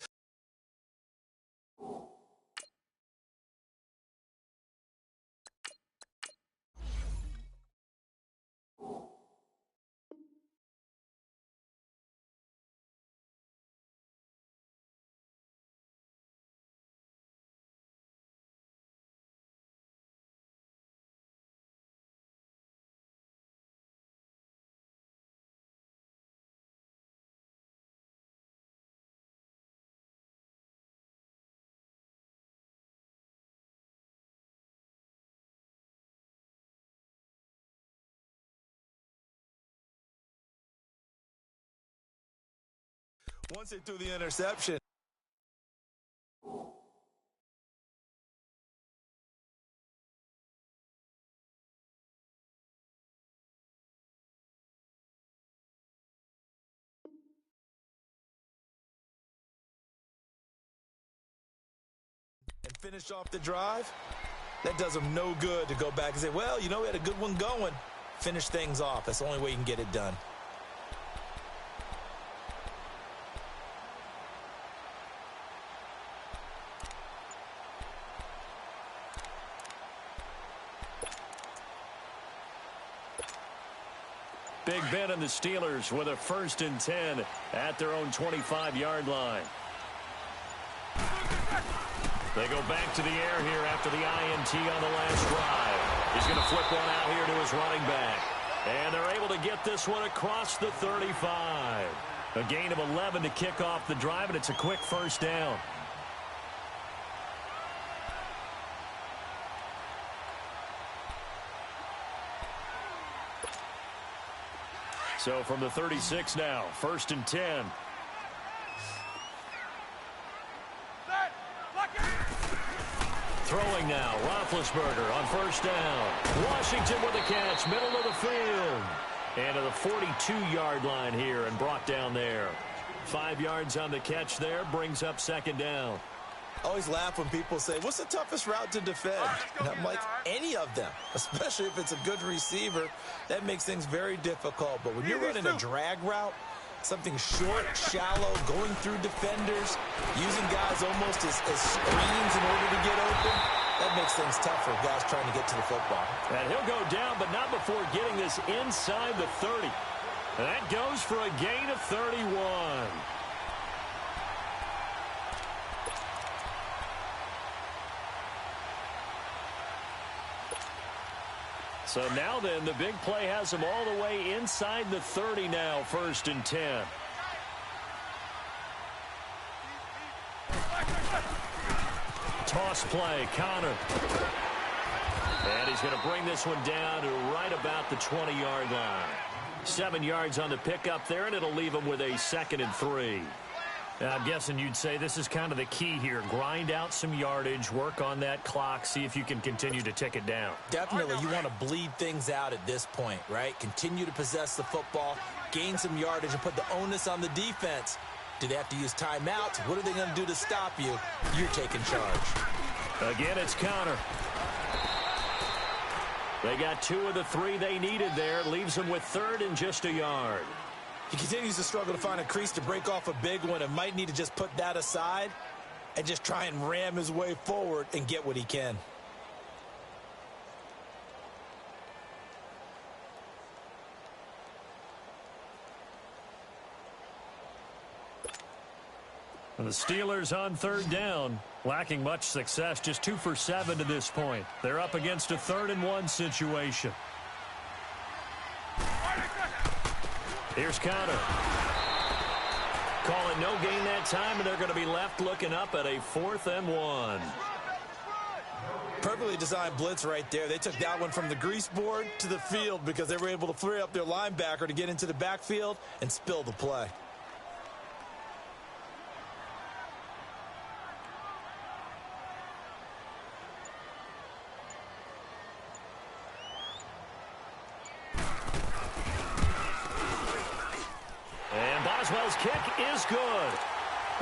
once they threw the interception, and finished off the drive, that does them no good to go back and say, well, you know, we had a good one going. finish things off. That's the only way you can get it done. Big Ben and the Steelers with a 1st and 10 at their own 25-yard line. They go back to the air here after the INT on the last drive. He's going to flip one out here to his running back. And they're able to get this one across the 35. A gain of 11 to kick off the drive, and it's a quick 1st down. So from the 36 now, 1st and 10. Throwing now, Roethlisberger on 1st down. Washington with the catch, middle of the field. And to the 42-yard line here and brought down there. 5 yards on the catch there, brings up 2nd down. I always laugh when people say, what's the toughest route to defend? And I'm like, any of them, especially if it's a good receiver. That makes things very difficult. But when you're running a drag route, something short, shallow, going through defenders, using guys almost as screens in order to get open, that makes things tough for guys trying to get to the football. And he'll go down, but not before getting this inside the 30. And that goes for a gain of 31. So now then, the big play has him all the way inside the 30 now, 1st and 10. Toss play, Connor. And he's going to bring this one down to right about the 20-yard line. 7 yards on the pickup there, and it'll leave him with a 2nd and 3. I'm guessing you'd say this is kind of the key here. Grind out some yardage, work on that clock, see if you can continue to tick it down. Definitely, you want to bleed things out at this point, right? Continue to possess the football, gain some yardage, and put the onus on the defense. Do they have to use timeouts? What are they going to do to stop you? You're taking charge. Again, it's Connor. They got 2 of the 3 they needed there. Leaves them with 3rd and just a yard. He continues to struggle to find a crease to break off a big one and might need to just put that aside and just try and ram his way forward and get what he can. And the Steelers on 3rd down, lacking much success, just 2 for 7 to this point. They're up against a 3rd and 1 situation. Here's Connor. Calling no gain that time, and they're going to be left looking up at a 4th and 1. Perfectly designed blitz right there. They took that one from the grease board to the field because they were able to free up their linebacker to get into the backfield and spill the play. Boswell's kick is good.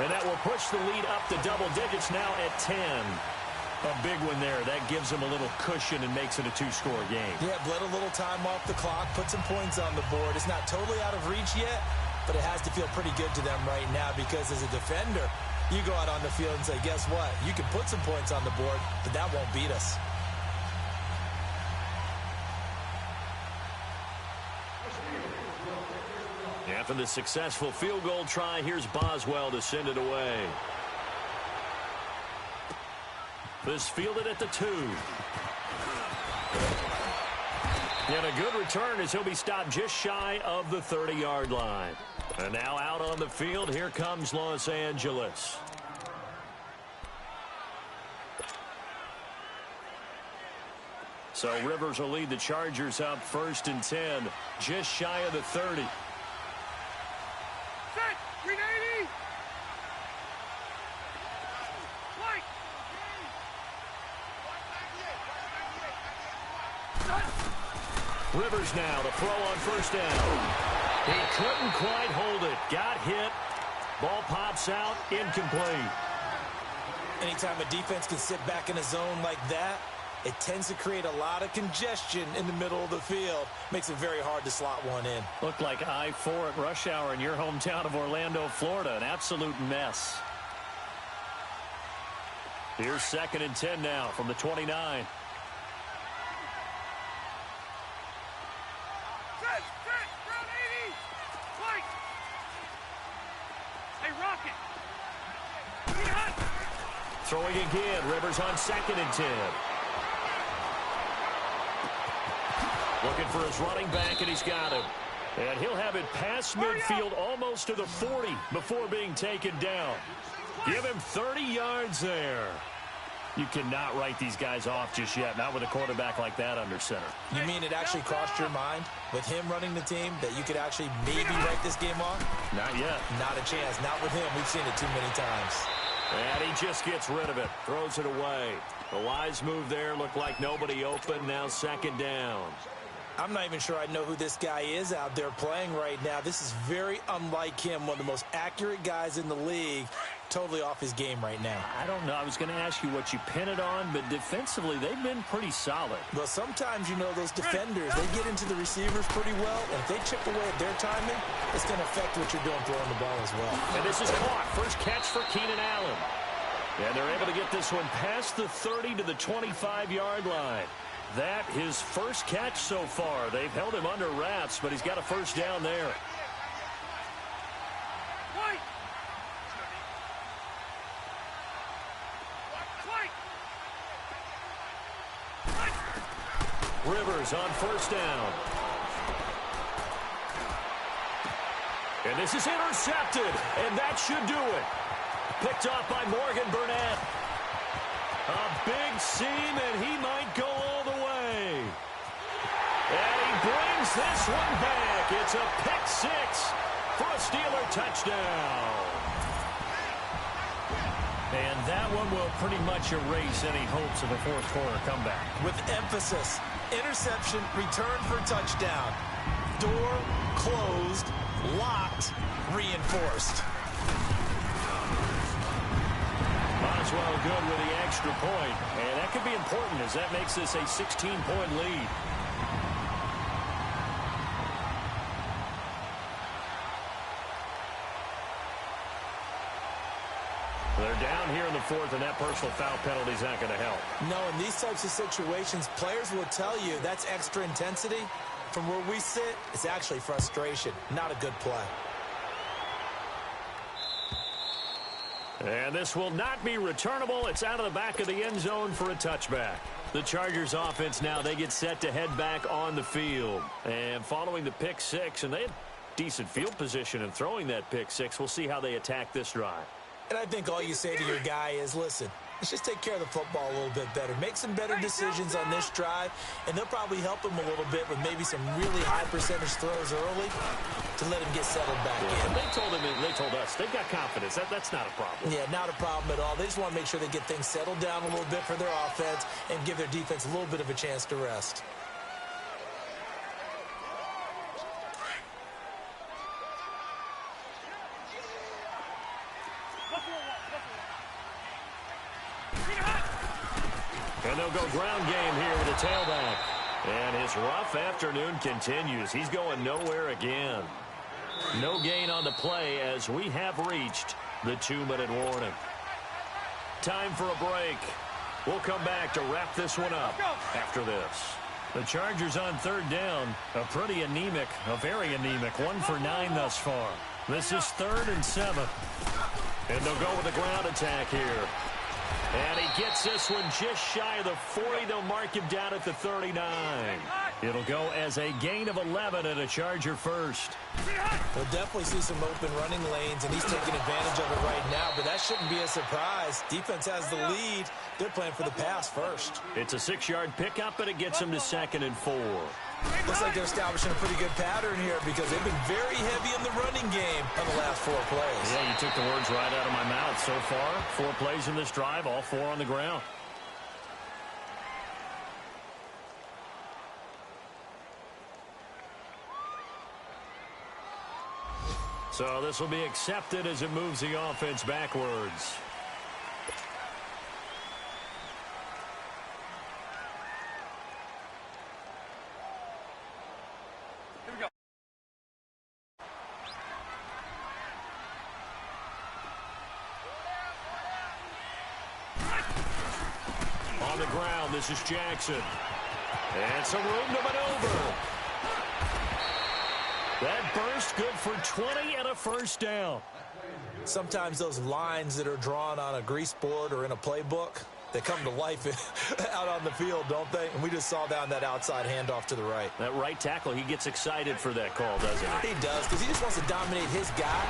And that will push the lead up to double digits now at 10. A big one there. That gives them a little cushion and makes it a 2-score game. Yeah, bled a little time off the clock, put some points on the board. It's not totally out of reach yet, but it has to feel pretty good to them right now because as a defender, you go out on the field and say, guess what? You can put some points on the board, but that won't beat us. After the successful field goal try, here's Boswell to send it away. This fielded at the 2. And a good return as he'll be stopped just shy of the 30-yard line. And now out on the field, here comes Los Angeles. So Rivers will lead the Chargers up 1st and 10, just shy of the 30. Rivers now to throw on 1st down. He couldn't quite hold it. Got hit. Ball pops out. Incomplete. Anytime a defense can sit back in a zone like that, it tends to create a lot of congestion in the middle of the field. Makes it very hard to slot one in. Looked like I-4 at rush hour in your hometown of Orlando, Florida. An absolute mess. Here's 2nd and 10 now from the 29. Throwing again. Rivers on 2nd and 10. Looking for his running back, and he's got him. And he'll have it past midfield almost to the 40 before being taken down. Give him 30 yards there. You cannot write these guys off just yet, not with a quarterback like that under center. You mean it actually crossed your mind with him running the team that you could actually maybe write this game off? Not yet. Not a chance. Not with him. We've seen it too many times. And he just gets rid of it. Throws it away. The wise move there. Looked like nobody open. Now 2nd down. I'm not even sure I know who this guy is out there playing right now. This is very unlike him. One of the most accurate guys in the league. Totally off his game right now. I don't know. I was going to ask you what you pin it on, but defensively, they've been pretty solid. Well, sometimes, you know, those defenders, they get into the receivers pretty well, and if they chip away at their timing, it's going to affect what you're doing throwing the ball as well. And this is caught. First catch for Keenan Allen. And they're able to get this one past the 30 to the 25-yard line. That his first catch so far. They've held him under wraps, but he's got a first down there. Rivers on 1st down. And this is intercepted, and that should do it. Picked off by Morgan Burnett. A big seam, and he might go all the way. And he brings this one back. It's a pick 6 for a Steeler touchdown. And that one will pretty much erase any hopes of a fourth-quarter comeback. With emphasis, interception, return for touchdown. Door closed, locked, reinforced. Might as well good with the extra point. And that could be important as that makes this a 16-point lead. They're down here in the 4th, and that personal foul penalty is not going to help. No, in these types of situations, players will tell you that's extra intensity. From where we sit, it's actually frustration, not a good play. And this will not be returnable. It's out of the back of the end zone for a touchback. The Chargers offense now, they get set to head back on the field. And following the pick 6, and they had decent field position in throwing that pick 6. We'll see how they attack this drive. And I think all you say to your guy is, listen, let's just take care of the football a little bit better. Make some better decisions on this drive, and they'll probably help him a little bit with maybe some really high percentage throws early to let him get settled back in. They told us they've got confidence. That's not a problem. Yeah, not a problem at all. They just want to make sure they get things settled down a little bit for their offense and give their defense a little bit of a chance to rest. And they'll go ground game here with a tailback. And his rough afternoon continues. He's going nowhere again. No gain on the play as we have reached the 2-minute warning. Time for a break. We'll come back to wrap this one up after this. The Chargers on 3rd down. A pretty anemic, a very anemic 1 for 9 thus far. This is 3rd and 7. And they'll go with a ground attack here. And he gets this one just shy of the 40. They'll mark him down at the 39. It'll go as a gain of 11 and a Charger first. We'll definitely see some open running lanes, and he's taking advantage of it right now, but that shouldn't be a surprise. Defense has the lead. They're playing for the pass first. It's a 6-yard pickup, and it gets him to 2nd and 4. Looks like they're establishing a pretty good pattern here because they've been very heavy in the running game on the last 4 plays. Yeah, you took the words right out of my mouth. So far, 4 plays in this drive, all 4 on the ground. So this will be accepted as it moves the offense backwards. ground. This is Jackson. And some room to maneuver. That burst good for 20 and a first down. Sometimes those lines that are drawn on a grease board or in a playbook, they come to life out on the field, don't they? And we just saw that on that outside handoff to the right. That right tackle, he gets excited for that call, doesn't he? He does, because he just wants to dominate his guy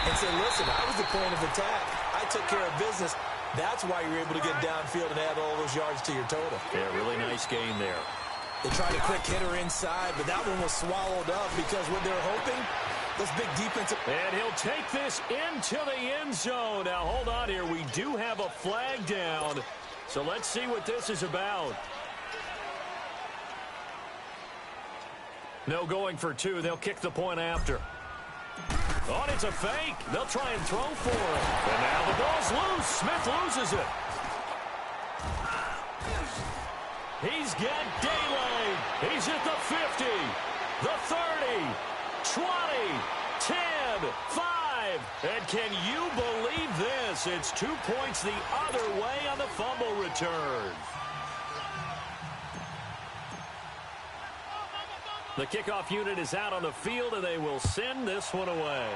and say, listen, I was the point of attack. I took care of business. That's why you're able to get downfield and add all those yards to your total. Yeah, really nice game there. They tried a quick hitter inside, but that one was swallowed up because what they're hoping, those big defensive... And he'll take this into the end zone. Now, hold on here. We do have a flag down, so let's see what this is about. No going for two. They'll kick the point after. Oh, and it's a fake. They'll try and throw for it. And now the ball's loose. Smith loses it. He's got daylight. He's at the 50, the 30, 20, 10, 5. And can you believe this? It's 2 points the other way on the fumble return. The kickoff unit is out on the field, and they will send this one away.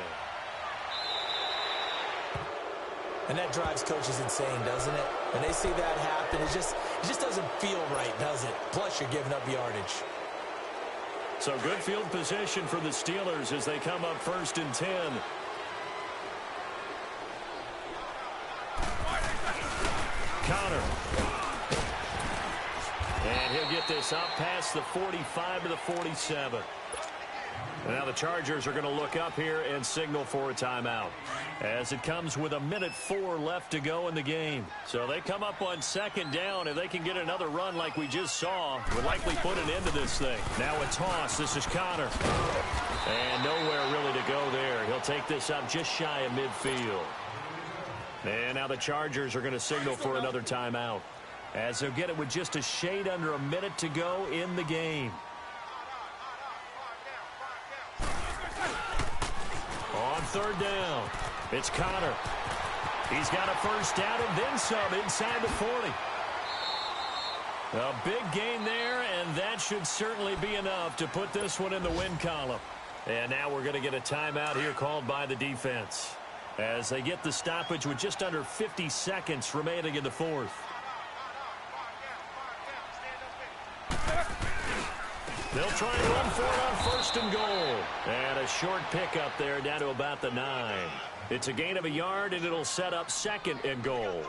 And that drives coaches insane, doesn't it? When they see that happen, it just doesn't feel right, does it? Plus, you're giving up yardage. So good field position for the Steelers as they come up 1st and 10. Connor. And he'll get this up past the 45 to the 47. Now the Chargers are going to look up here and signal for a timeout as it comes with 1:04 left to go in the game. So they come up on 2nd down. If they can get another run like we just saw, would likely put an end to this thing. Now a toss. This is Connor. And nowhere really to go there. He'll take this up just shy of midfield. And now the Chargers are going to signal for another timeout as they'll get it with just a shade under a minute to go in the game. On 3rd down, it's Connor. He's got a first down and then some inside the 40. A big gain there, and that should certainly be enough to put this one in the win column. And now we're going to get a timeout here called by the defense as they get the stoppage with just under 50 seconds remaining in the 4th. They'll try and run for it on 1st and goal. And a short pickup there down to about the 9. It's a gain of a yard, and it'll set up 2nd and goal.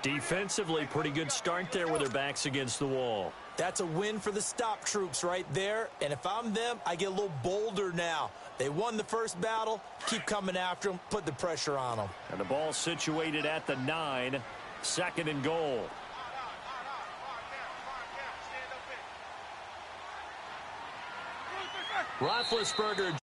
Defensively, pretty good start there with their backs against the wall. That's a win for the stop troops right there. And if I'm them, I get a little bolder now. They won the first battle. Keep coming after them. Put the pressure on them. And the ball situated at the 9. 2nd and goal. Roethlisberger